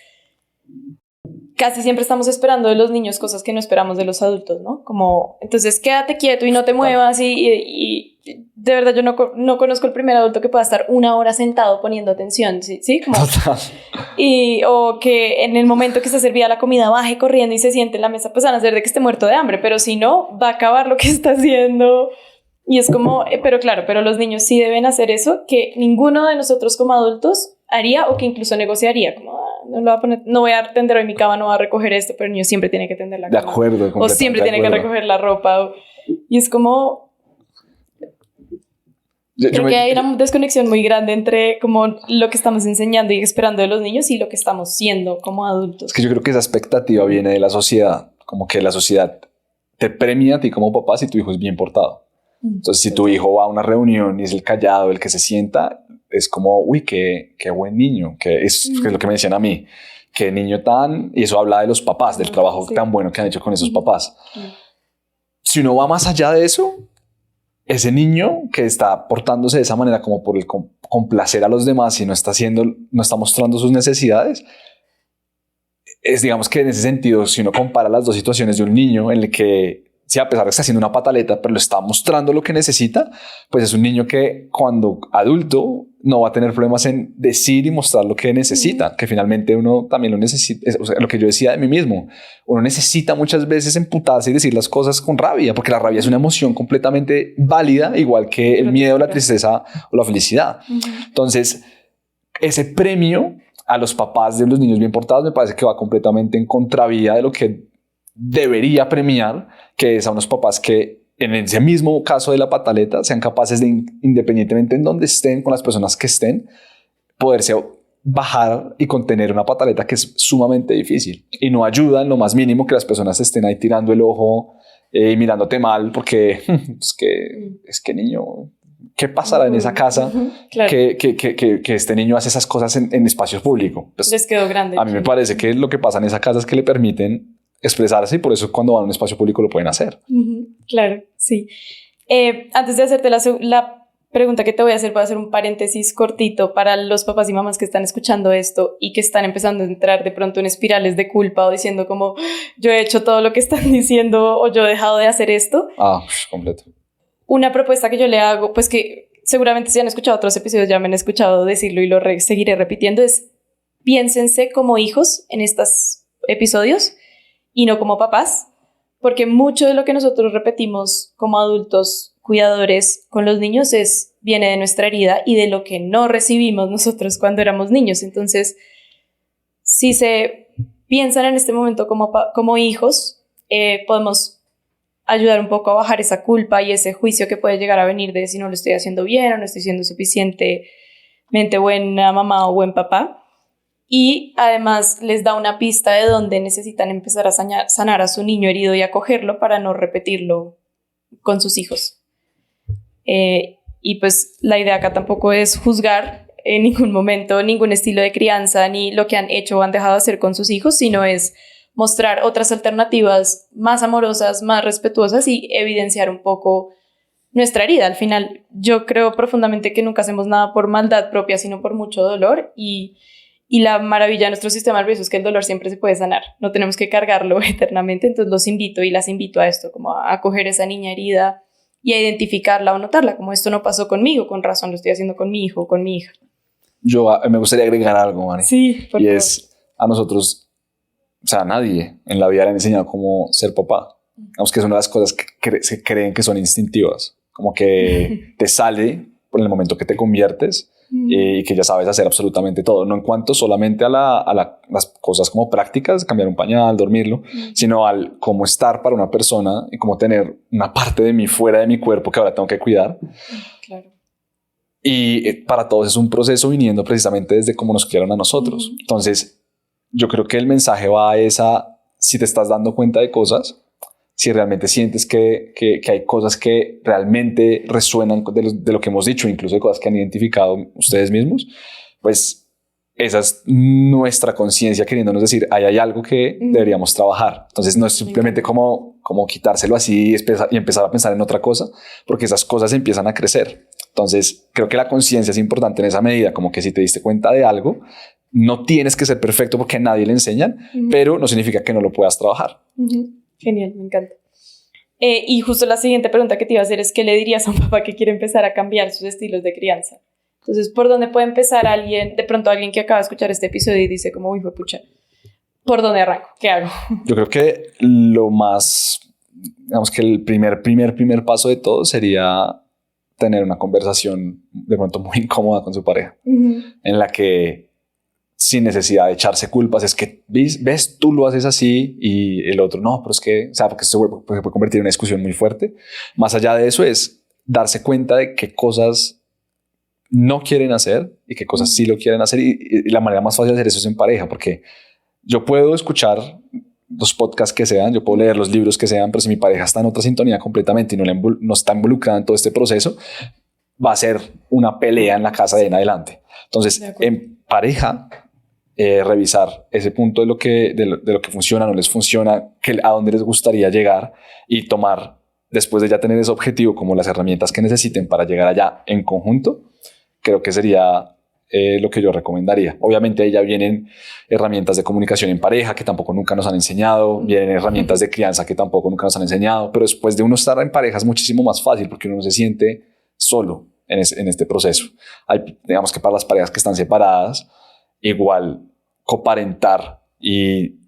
casi siempre estamos esperando de los niños cosas que no esperamos de los adultos, ¿no? Como, entonces quédate quieto y no te muevas y de verdad yo no conozco el primer adulto que pueda estar 1 hora sentado poniendo atención, ¿sí? Como, o que en el momento que se servía la comida baje corriendo y se siente en la mesa, pues van a hacer de que esté muerto de hambre, pero si no, va a acabar lo que está haciendo. Y es como, pero los niños sí deben hacer eso, que ninguno de nosotros como adultos haría o que incluso negociaría, como, no voy a tender hoy mi cama, no voy a recoger esto, pero el niño siempre tiene que tender la cama. De acuerdo. O siempre tiene que recoger la ropa. Y es como... Creo que hay una desconexión muy grande entre como lo que estamos enseñando y esperando de los niños y lo que estamos siendo como adultos. Es que yo creo que esa expectativa viene de la sociedad, como que la sociedad te premia a ti como papá si tu hijo es bien portado. Entonces, si tu hijo va a una reunión y es el callado, el que se sienta, es como, uy, qué buen niño, que es lo que me decían a mí, qué niño tan... Y eso habla de los papás, del trabajo tan bueno que han hecho con esos papás. Si uno va más allá de eso, ese niño que está portándose de esa manera como por el complacer a los demás y no está mostrando sus necesidades, es, digamos que en ese sentido, si uno compara las dos situaciones de un niño en el que, sí, a pesar de que está haciendo una pataleta, pero le está mostrando lo que necesita, pues es un niño que cuando adulto no va a tener problemas en decir y mostrar lo que necesita, que finalmente uno también lo necesita. O sea, lo que yo decía de mí mismo, uno necesita muchas veces emputarse y decir las cosas con rabia, porque la rabia es una emoción completamente válida, igual que el miedo, la tristeza o la felicidad. Entonces, ese premio a los papás de los niños bien portados me parece que va completamente en contravía de lo que debería premiar, que es a unos papás que en ese mismo caso de la pataleta sean capaces de, independientemente en donde estén, con las personas que estén, poderse bajar y contener una pataleta que es sumamente difícil y no ayuda en lo más mínimo que las personas estén ahí tirando el ojo y mirándote mal porque es que niño, ¿qué pasará en esa casa? Claro. que este niño hace esas cosas en espacios públicos. Pues, les quedó grande. A mí me parece que lo que pasa en esa casa es que le permiten expresarse y por eso cuando van a un espacio público lo pueden hacer. Claro, sí. Antes de hacerte la pregunta que te voy a hacer un paréntesis cortito para los papás y mamás que están escuchando esto y que están empezando a entrar de pronto en espirales de culpa o diciendo como yo he hecho todo lo que están diciendo o yo he dejado de hacer esto. Completo. Una propuesta que yo le hago, pues que seguramente si han escuchado otros episodios ya me han escuchado decirlo y lo seguiré repitiendo, es piénsense como hijos en estos episodios y no como papás, porque mucho de lo que nosotros repetimos como adultos cuidadores con los niños viene de nuestra herida y de lo que no recibimos nosotros cuando éramos niños. Entonces, si se piensan en este momento como hijos, podemos ayudar un poco a bajar esa culpa y ese juicio que puede llegar a venir de si no lo estoy haciendo bien o no estoy siendo suficientemente buena mamá o buen papá. Y además les da una pista de dónde necesitan empezar a sanar a su niño herido y acogerlo para no repetirlo con sus hijos. Y pues la idea acá tampoco es juzgar en ningún momento ningún estilo de crianza ni lo que han hecho o han dejado de hacer con sus hijos, sino es mostrar otras alternativas más amorosas, más respetuosas y evidenciar un poco nuestra herida. Al final yo creo profundamente que nunca hacemos nada por maldad propia, sino por mucho dolor y la maravilla de nuestro sistema nervioso es que el dolor siempre se puede sanar, no tenemos que cargarlo eternamente. Entonces los invito y las invito a esto, como a acoger esa niña herida y a identificarla o notarla, como esto no pasó conmigo, con razón lo estoy haciendo con mi hijo o con mi hija. Yo me gustaría agregar algo, Mari. Sí, por favor. Es a nosotros, o sea, a nadie en la vida le han enseñado cómo ser papá. Digamos que es una de las cosas que se creen que son instintivas, como que te sale por el momento que te conviertes y que ya sabes hacer absolutamente todo, no en cuanto solamente a las cosas como prácticas, cambiar un pañal, dormirlo, sino al cómo estar para una persona y cómo tener una parte de mí fuera de mi cuerpo que ahora tengo que cuidar. Claro. Y para todos es un proceso viniendo precisamente desde cómo nos criaron a nosotros. Entonces, yo creo que el mensaje va a esa, si te estás dando cuenta de cosas, si realmente sientes que hay cosas que realmente resuenan de lo que hemos dicho, incluso de cosas que han identificado ustedes mismos, pues esa es nuestra conciencia queriéndonos decir, hay algo que deberíamos trabajar. Entonces no es simplemente como quitárselo así y empezar a pensar en otra cosa, porque esas cosas empiezan a crecer. Entonces creo que la conciencia es importante en esa medida, como que si te diste cuenta de algo, no tienes que ser perfecto porque a nadie le enseñan, pero no significa que no lo puedas trabajar. Genial, me encanta. Y justo la siguiente pregunta que te iba a hacer es, ¿qué le dirías a un papá que quiere empezar a cambiar sus estilos de crianza? Entonces, ¿por dónde puede empezar alguien, de pronto alguien que acaba de escuchar este episodio y dice como, uy, fue pucha, ¿por dónde arranco? ¿Qué hago? Yo creo que lo más, digamos que el primer paso de todo sería tener una conversación de pronto muy incómoda con su pareja, en la que sin necesidad de echarse culpas, es que ves, tú lo haces así y el otro no, pero es que, o sea, porque se puede convertir en una discusión muy fuerte. Más allá de eso es darse cuenta de qué cosas no quieren hacer y qué cosas sí lo quieren hacer, y la manera más fácil de hacer eso es en pareja, porque yo puedo escuchar los podcasts que sean, yo puedo leer los libros que sean, pero si mi pareja está en otra sintonía completamente y no está involucrada en todo este proceso, va a ser una pelea en la casa de ahí en adelante. Entonces, en pareja, revisar ese punto de lo que funciona, no les funciona, a dónde les gustaría llegar, y tomar, después de ya tener ese objetivo, como las herramientas que necesiten para llegar allá en conjunto. Creo que sería lo que yo recomendaría. Obviamente ahí ya vienen herramientas de comunicación en pareja que tampoco nunca nos han enseñado, vienen herramientas de crianza que tampoco nunca nos han enseñado, pero después de uno estar en pareja es muchísimo más fácil porque uno no se siente solo en este proceso. Digamos que para las parejas que están separadas, igual coparentar y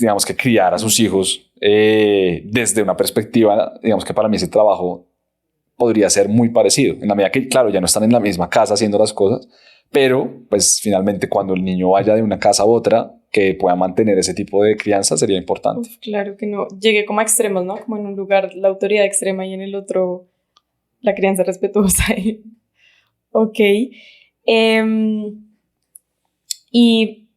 digamos que criar a sus hijos desde una perspectiva, digamos que para mí ese trabajo podría ser muy parecido, en la medida que, claro, ya no están en la misma casa haciendo las cosas, pero pues finalmente cuando el niño vaya de una casa a otra, que pueda mantener ese tipo de crianza sería importante. Uf, claro, que no llegue como a extremos, ¿no? Como en un lugar la autoridad extrema y en el otro la crianza respetuosa. Ok. Y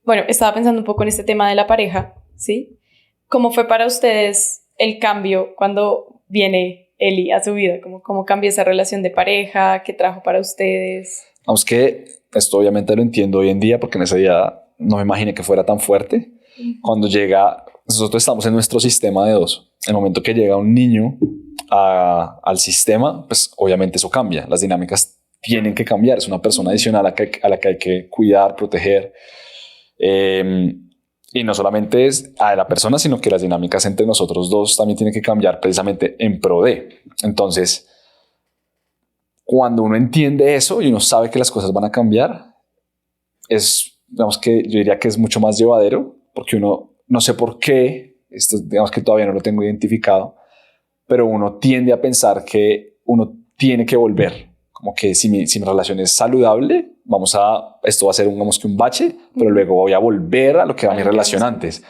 bueno, estaba pensando un poco en este tema de la pareja, ¿sí? ¿Cómo fue para ustedes el cambio cuando viene Eli a su vida? ¿Cómo cambió esa relación de pareja? ¿Qué trajo para ustedes? Vamos, que esto obviamente lo entiendo hoy en día porque en ese día no me imaginé que fuera tan fuerte. Cuando llega, nosotros estamos en nuestro sistema de dos. En el momento que llega un niño al sistema, pues obviamente eso cambia. Las dinámicas tienen que cambiar. Es una persona adicional a la que hay que cuidar, proteger. Y no solamente es a la persona, sino que las dinámicas entre nosotros dos también tienen que cambiar precisamente en pro de. Entonces, cuando uno entiende eso y uno sabe que las cosas van a cambiar, digamos que yo diría que es mucho más llevadero, porque uno, no sé por qué, esto digamos que todavía no lo tengo identificado, pero uno tiende a pensar que uno tiene que volver, como que si mi relación es saludable, esto va a ser digamos que un bache, pero luego voy a volver a lo que era mi relación antes.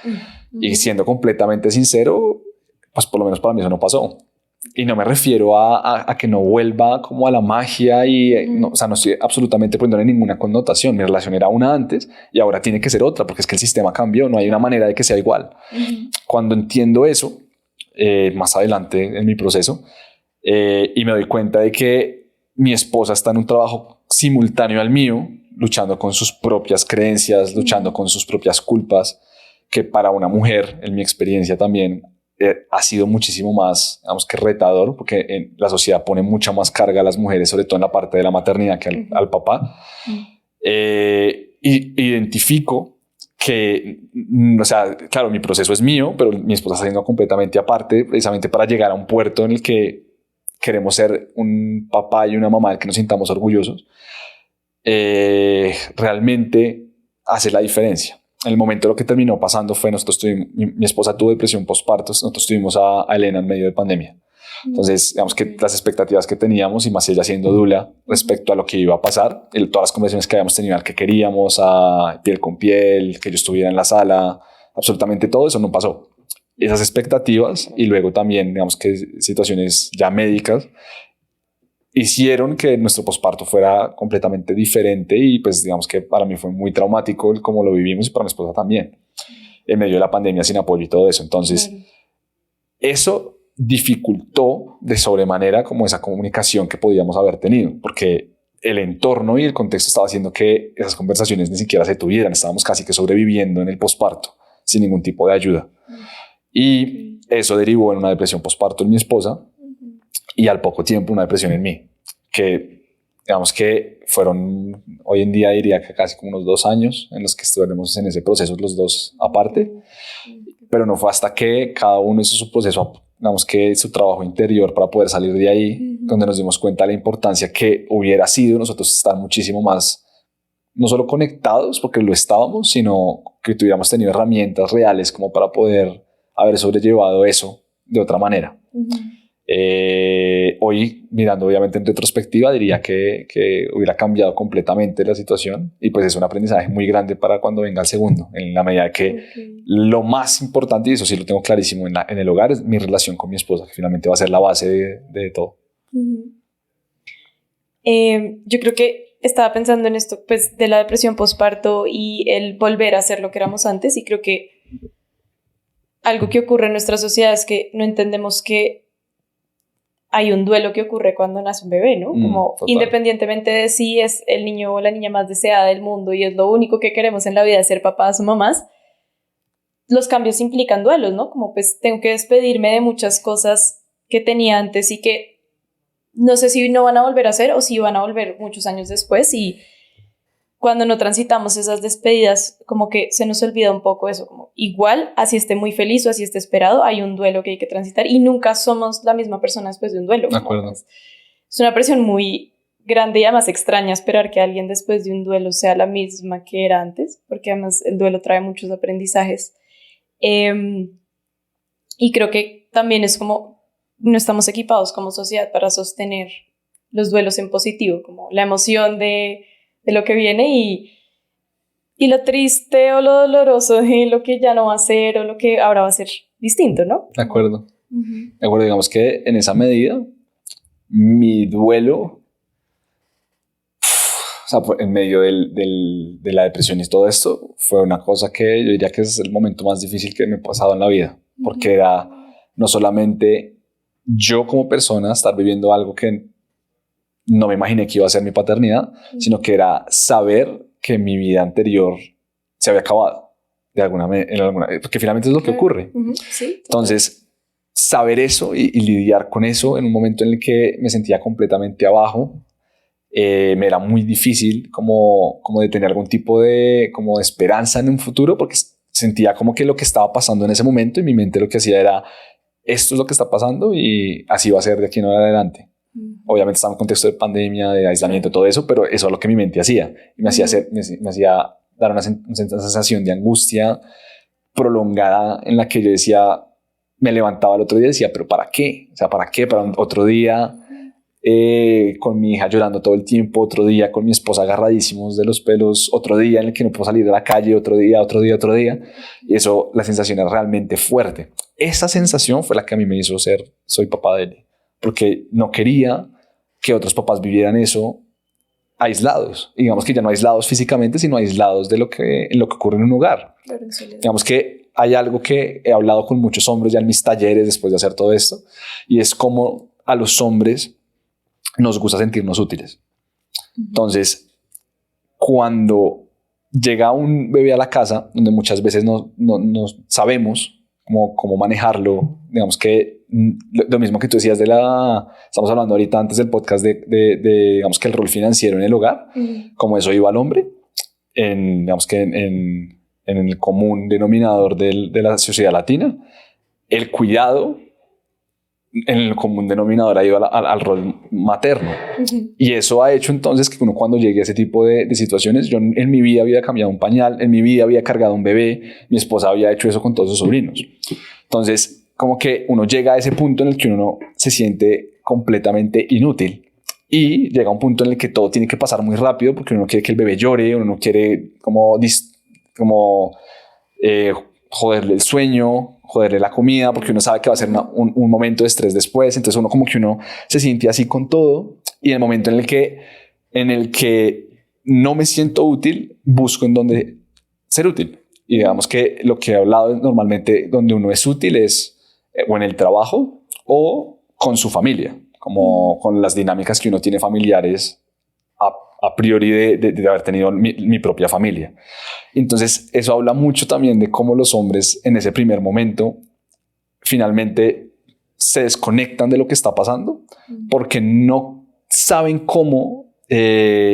Y siendo completamente sincero, pues por lo menos para mí eso no pasó. Y no me refiero a que no vuelva como a la magia no, o sea, no estoy absolutamente poniéndole ninguna connotación. Mi relación era una antes y ahora tiene que ser otra porque es que el sistema cambió, no hay una manera de que sea igual. Cuando entiendo eso, más adelante en mi proceso, y me doy cuenta de que mi esposa está en un trabajo simultáneo al mío, luchando con sus propias creencias, luchando con sus propias culpas, que para una mujer, en mi experiencia también, ha sido muchísimo más, digamos que retador, porque la sociedad pone mucha más carga a las mujeres, sobre todo en la parte de la maternidad, que al papá. Y identifico que, o sea, claro, mi proceso es mío, pero mi esposa está haciendo completamente aparte, precisamente para llegar a un puerto en el que queremos ser un papá y una mamá del que nos sintamos orgullosos. Realmente hace la diferencia. En el momento lo que terminó pasando fue mi esposa tuvo depresión postparto, nosotros tuvimos a Elena en medio de pandemia. Entonces, digamos que las expectativas que teníamos, y más ella siendo dula, respecto a lo que iba a pasar, todas las conversaciones que habíamos tenido, al que queríamos, a piel con piel, que yo estuviera en la sala, absolutamente todo eso no pasó. Esas expectativas y luego también, digamos que situaciones ya médicas, hicieron que nuestro posparto fuera completamente diferente, y pues digamos que para mí fue muy traumático el cómo lo vivimos, y para mi esposa también, en medio de la pandemia, sin apoyo y todo eso. Entonces, eso dificultó de sobremanera como esa comunicación que podíamos haber tenido, porque el entorno y el contexto estaba haciendo que esas conversaciones ni siquiera se tuvieran. Estábamos casi que sobreviviendo en el posparto sin ningún tipo de ayuda. Y eso derivó en una depresión posparto en mi esposa, y al poco tiempo una depresión en mí, que digamos que fueron, hoy en día diría que casi como unos 2 años en los que estuvimos en ese proceso los dos aparte, pero no fue hasta que cada uno hizo su proceso digamos que su trabajo interior para poder salir de ahí, donde nos dimos cuenta de la importancia que hubiera sido nosotros estar muchísimo más, no solo conectados, porque lo estábamos, sino que tuviéramos tenido herramientas reales como para poder haber sobrellevado eso de otra manera. Hoy, mirando obviamente en retrospectiva, diría que hubiera cambiado completamente la situación, y pues es un aprendizaje muy grande para cuando venga el segundo, en la medida que lo más importante, y eso sí lo tengo clarísimo en el hogar, es mi relación con mi esposa, que finalmente va a ser la base de todo. Yo creo que estaba pensando en esto, pues, de la depresión postparto y el volver a ser lo que éramos antes, y creo que algo que ocurre en nuestra sociedad es que no entendemos que hay un duelo que ocurre cuando nace un bebé, ¿no? Como total. Independientemente de si es el niño o la niña más deseada del mundo y es lo único que queremos en la vida, ser papás o mamás, los cambios implican duelos, ¿no? Como pues tengo que despedirme de muchas cosas que tenía antes y que no sé si no van a volver a hacer o si van a volver muchos años después, y cuando no transitamos esas despedidas, como que se nos olvida un poco eso, como igual, así esté muy feliz o así esté esperado, hay un duelo que hay que transitar y nunca somos la misma persona después de un duelo. De acuerdo. Es una presión muy grande y además extraña esperar que alguien después de un duelo sea la misma que era antes, porque además el duelo trae muchos aprendizajes. Y creo que también es como no estamos equipados como sociedad para sostener los duelos en positivo, como la emoción de lo que viene y lo triste o lo doloroso de lo que ya no va a ser o lo que ahora va a ser distinto, ¿no? De acuerdo. De acuerdo, digamos que en esa medida, mi duelo, o sea, en medio de la depresión y todo esto, fue una cosa que yo diría que es el momento más difícil que me he pasado en la vida, porque era no solamente yo como persona estar viviendo algo que no me imaginé que iba a ser mi paternidad, sino que era saber que mi vida anterior se había acabado de alguna manera, porque finalmente es lo que ocurre. Sí, entonces, saber eso y lidiar con eso en un momento en el que me sentía completamente abajo, me era muy difícil como de tener algún tipo de esperanza en un futuro, porque sentía como que lo que estaba pasando en ese momento, y mi mente lo que hacía era, esto es lo que está pasando y así va a ser de aquí en adelante. Obviamente estaba en contexto de pandemia, de aislamiento, todo eso, pero eso es lo que mi mente hacía. Y me hacía dar una sensación de angustia prolongada en la que yo decía, me levantaba el otro día y decía, ¿pero para qué? O sea, ¿para qué? Para otro día con mi hija llorando todo el tiempo, otro día con mi esposa agarradísimos de los pelos, otro día en el que no puedo salir de la calle, otro día. Y eso, la sensación es realmente fuerte. Esa sensación fue la que a mí me hizo soy papá de él, porque no quería que otros papás vivieran eso aislados. Y digamos que ya no aislados físicamente, sino aislados de lo que ocurre en un hogar. Claro, digamos que hay algo que he hablado con muchos hombres ya en mis talleres después de hacer todo esto, y es como a los hombres nos gusta sentirnos útiles. Entonces, cuando llega un bebé a la casa, donde muchas veces no sabemos cómo manejarlo, digamos que lo mismo que tú decías estamos hablando ahorita antes del podcast de digamos que el rol financiero en el hogar, como eso iba al hombre, digamos que en el común denominador de la sociedad latina, el cuidado en el común denominador ha ido al rol materno. Y eso ha hecho entonces que uno, cuando llegue a ese tipo de situaciones, yo en mi vida había cambiado un pañal, en mi vida había cargado un bebé, mi esposa había hecho eso con todos sus sobrinos. Entonces, como que uno llega a ese punto en el que uno se siente completamente inútil, y llega a un punto en el que todo tiene que pasar muy rápido, porque uno no quiere que el bebé llore, uno no quiere joderle el sueño, joderle la comida, porque uno sabe que va a ser un momento de estrés después. Entonces uno como que uno se siente así con todo, y en el momento en el que no me siento útil, busco en dónde ser útil. Y digamos que lo que he hablado es normalmente donde uno es útil es o en el trabajo o con su familia, como con las dinámicas que uno tiene familiares a priori de haber tenido mi propia familia. Entonces eso habla mucho también de cómo los hombres en ese primer momento finalmente se desconectan de lo que está pasando, porque no saben cómo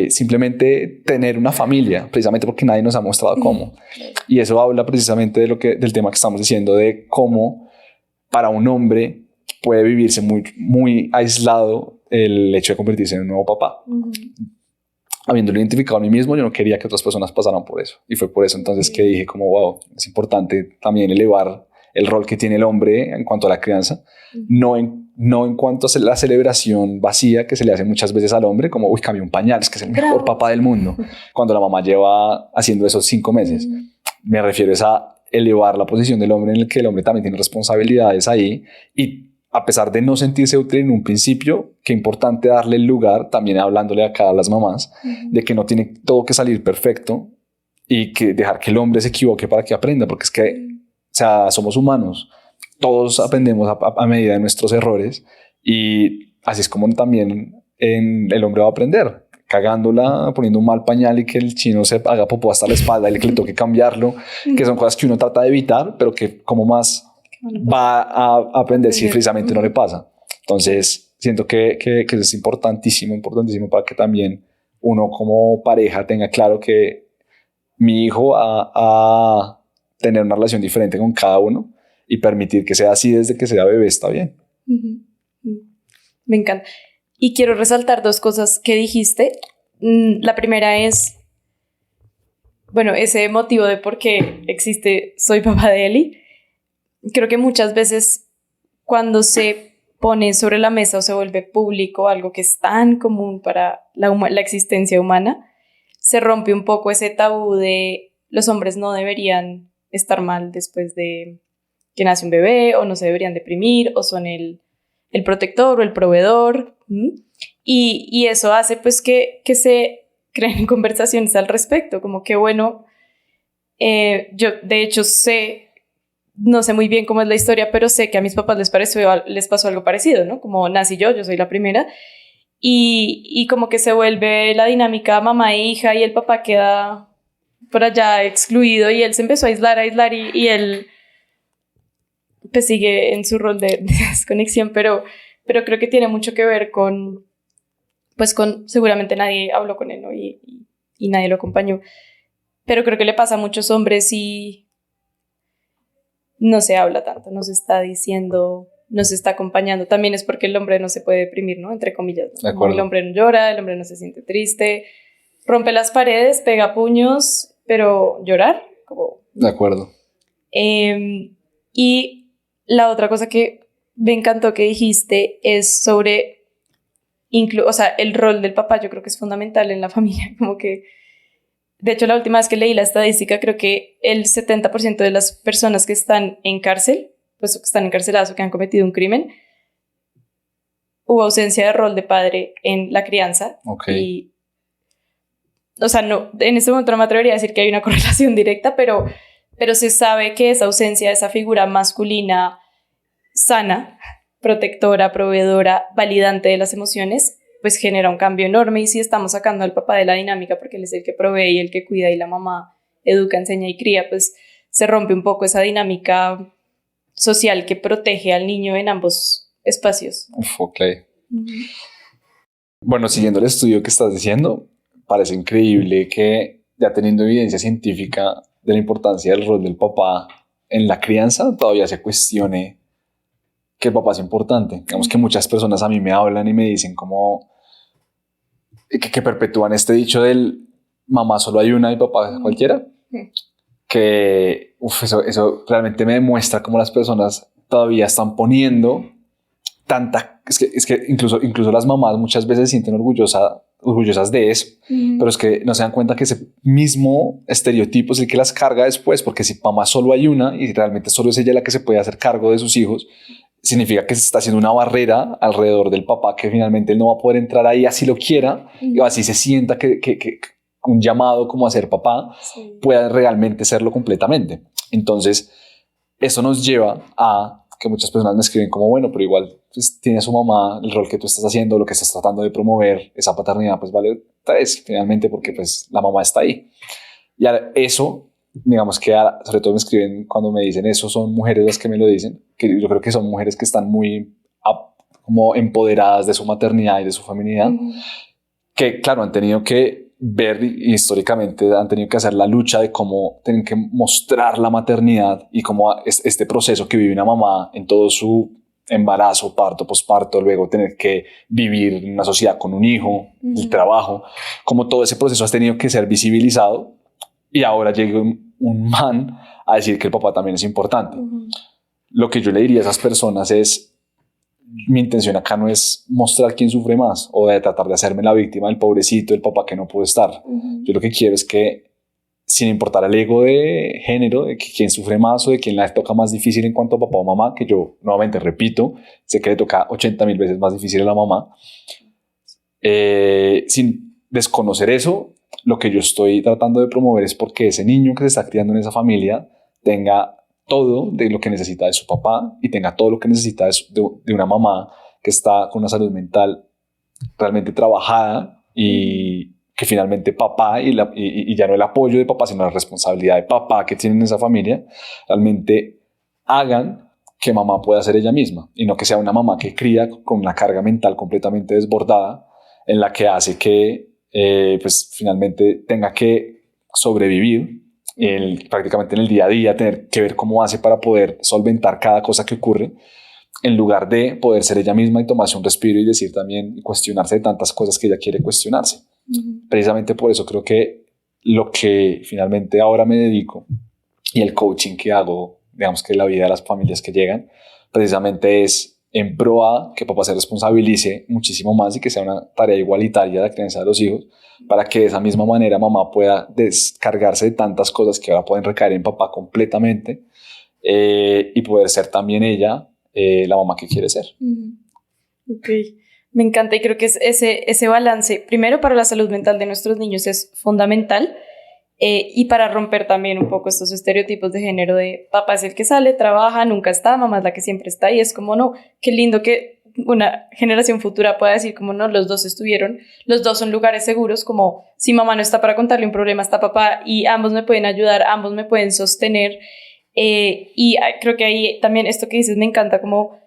simplemente tener una familia, precisamente porque nadie nos ha mostrado cómo. Y eso habla precisamente del tema que estamos diciendo, de cómo para un hombre puede vivirse muy, muy aislado el hecho de convertirse en un nuevo papá. Habiéndolo identificado a mí mismo, yo no quería que otras personas pasaran por eso. Y fue por eso entonces que dije como, wow, es importante también elevar el rol que tiene el hombre en cuanto a la crianza, no en cuanto a la celebración vacía que se le hace muchas veces al hombre, como, uy, cambió un pañal, es que es el mejor papá del mundo, cuando la mamá lleva haciendo eso 5 meses. Me refiero a elevar la posición del hombre en el que el hombre también tiene responsabilidades ahí, y a pesar de no sentirse útil en un principio, qué importante darle el lugar, también hablándole acá a las mamás, de que no tiene todo que salir perfecto y que dejar que el hombre se equivoque para que aprenda, porque es que, o sea, somos humanos, todos aprendemos a medida de nuestros errores, y así es como también el hombre va a aprender, cagándola, poniendo un mal pañal y que el chino se haga popó hasta la espalda y que le toque cambiarlo, que son cosas que uno trata de evitar, pero que como más va a aprender si precisamente no le pasa. Entonces siento que es importantísimo para que también uno como pareja tenga claro que mi hijo va a tener una relación diferente con cada uno y permitir que sea así desde que sea bebé está bien. Me encanta. Y quiero resaltar 2 cosas que dijiste. La primera es, bueno, ese motivo de por qué existe Soy Papá de Eli. Creo que muchas veces cuando se pone sobre la mesa o se vuelve público algo que es tan común para la existencia humana, se rompe un poco ese tabú de los hombres no deberían estar mal después de que nace un bebé, o no se deberían deprimir, o son el protector o el proveedor. Y eso hace pues que se creen conversaciones al respecto, como que bueno, yo de hecho no sé muy bien cómo es la historia, pero sé que a mis papás les pasó algo parecido, ¿no? Como nací yo soy la primera, y como que se vuelve la dinámica mamá e hija, y el papá queda por allá excluido, y él se empezó a aislar, y él pues sigue en su rol de desconexión, pero creo que tiene mucho que ver con seguramente nadie habló con él, ¿no? Y nadie lo acompañó, pero creo que le pasa a muchos hombres y no se habla tanto, no se está diciendo, no se está acompañando. También es porque el hombre no se puede deprimir, ¿no? Entre comillas, ¿no? Como el hombre no llora, el hombre no se siente triste, rompe las paredes, pega puños, pero llorar, como... De acuerdo. Y la otra cosa que me encantó que dijiste es sobre, o sea, el rol del papá. Yo creo que es fundamental en la familia, como que de hecho, la última vez que leí la estadística, creo que el 70% de las personas que están en cárcel, pues que están encarceladas o que han cometido un crimen, hubo ausencia de rol de padre en la crianza. Y, o sea, no, en este momento no me atrevería a decir que hay una correlación directa, pero se sabe que esa ausencia de esa figura masculina sana, protectora, proveedora, validante de las emociones, pues genera un cambio enorme. Y si estamos sacando al papá de la dinámica porque él es el que provee y el que cuida, y la mamá educa, enseña y cría, pues se rompe un poco esa dinámica social que protege al niño en ambos espacios. Bueno, siguiendo el estudio que estás diciendo, parece increíble que ya teniendo evidencia científica de la importancia del rol del papá en la crianza, todavía se cuestione que el papá es importante. Digamos que muchas personas a mí me hablan y me dicen como que perpetúan este dicho del mamá solo hay una y papá cualquiera, que eso realmente me demuestra cómo las personas todavía están poniendo tanta, es que incluso las mamás muchas veces se sienten orgullosas de eso, pero es que no se dan cuenta que ese mismo estereotipo es el que las carga después, porque si mamá solo hay una y realmente solo es ella la que se puede hacer cargo de sus hijos, significa que se está haciendo una barrera alrededor del papá, que finalmente él no va a poder entrar ahí así lo quiera, y así se sienta que un llamado como a ser papá pueda realmente serlo completamente. Entonces eso nos lleva a que muchas personas me escriben como, bueno, pero igual pues, tiene su mamá el rol que tú estás haciendo, lo que estás tratando de promover, esa paternidad pues vale 3 finalmente, porque pues la mamá está ahí. Y eso, digamos que sobre todo me escriben cuando me dicen eso, son mujeres las que me lo dicen, que yo creo que son mujeres que están muy como empoderadas de su maternidad y de su feminidad, que claro, han tenido que ver y históricamente han tenido que hacer la lucha de cómo tienen que mostrar la maternidad y cómo este proceso que vive una mamá en todo su embarazo, parto, posparto, luego tener que vivir en una sociedad con un hijo, el trabajo, como todo ese proceso has tenido que ser visibilizado y ahora llega un man a decir que el papá también es importante. Lo que yo le diría a esas personas es, mi intención acá no es mostrar quién sufre más o de tratar de hacerme la víctima del pobrecito, del papá que no pudo estar. Yo lo que quiero es que, sin importar el ego de género, de que quién sufre más o de quién la toca más difícil en cuanto a papá o mamá, que yo nuevamente repito, sé que le toca 80.000 veces más difícil a la mamá, sin desconocer eso, lo que yo estoy tratando de promover es porque ese niño que se está criando en esa familia tenga todo de lo que necesita de su papá y tenga todo lo que necesita de una mamá que está con una salud mental realmente trabajada y que finalmente papá y ya no el apoyo de papá, sino la responsabilidad de papá que tienen en esa familia, realmente hagan que mamá pueda ser ella misma y no que sea una mamá que cría con una carga mental completamente desbordada en la que hace que pues finalmente tenga que sobrevivir prácticamente en el día a día, tener que ver cómo hace para poder solventar cada cosa que ocurre, en lugar de poder ser ella misma y tomarse un respiro y decir también y cuestionarse de tantas cosas que ella quiere cuestionarse. Precisamente por eso creo que lo que finalmente ahora me dedico y el coaching que hago, digamos que la vida de las familias que llegan, precisamente es en pro a que papá se responsabilice muchísimo más y que sea una tarea igualitaria de la crianza de los hijos, para que de esa misma manera mamá pueda descargarse de tantas cosas que ahora pueden recaer en papá completamente y poder ser también ella la mamá que quiere ser. Ok, me encanta y creo que ese balance, primero para la salud mental de nuestros niños es fundamental y para romper también un poco estos estereotipos de género de papá es el que sale, trabaja, nunca está, mamá es la que siempre está y es como no, qué lindo que una generación futura pueda decir como no, los dos estuvieron, los dos son lugares seguros, como si mamá no está para contarle un problema, está papá y ambos me pueden ayudar, ambos me pueden sostener y creo que ahí también esto que dices me encanta como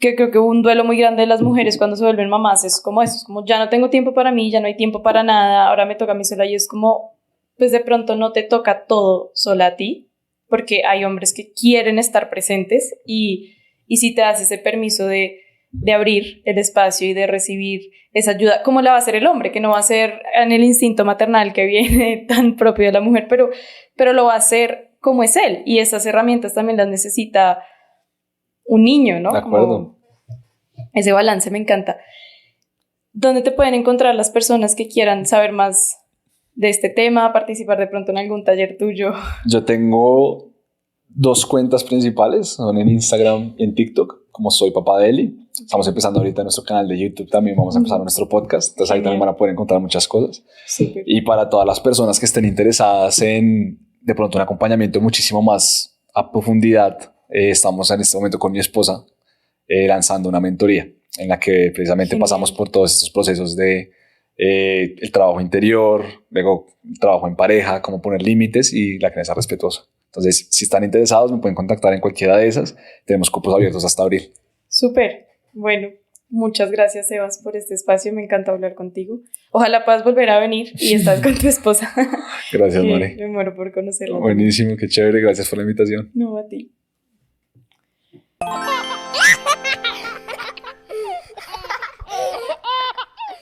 que creo que un duelo muy grande de las mujeres cuando se vuelven mamás es como eso, es como ya no tengo tiempo para mí, ya no hay tiempo para nada, ahora me toca a mí sola y es como pues de pronto no te toca todo sola a ti, porque hay hombres que quieren estar presentes y si te das ese permiso de abrir el espacio y de recibir esa ayuda, como la va a hacer el hombre, que no va a ser en el instinto maternal que viene tan propio de la mujer, pero lo va a hacer como es él, y esas herramientas también las necesita un niño, ¿no? De acuerdo. Como ese balance me encanta. ¿Dónde te pueden encontrar las personas que quieran saber más de este tema, participar de pronto en algún taller tuyo? Yo tengo 2 cuentas principales, son en Instagram y en TikTok, como Soy Papá de Eli. Estamos empezando ahorita nuestro canal de YouTube también, vamos a empezar nuestro podcast, entonces ahí también van a poder encontrar muchas cosas. Súper. Y para todas las personas que estén interesadas en de pronto un acompañamiento muchísimo más a profundidad, estamos en este momento con mi esposa lanzando una mentoría en la que precisamente pasamos por todos estos procesos de el trabajo interior, luego el trabajo en pareja, cómo poner límites y la crianza respetuosa. Entonces, si están interesados, me pueden contactar en cualquiera de esas. Tenemos cupos abiertos hasta abril. Súper. Bueno, muchas gracias, Sebas, por este espacio. Me encanta hablar contigo. Ojalá puedas volver a venir y estar con tu esposa. Gracias, Mari. Me muero por conocerla. Buenísimo, qué chévere. Gracias por la invitación. No, a ti.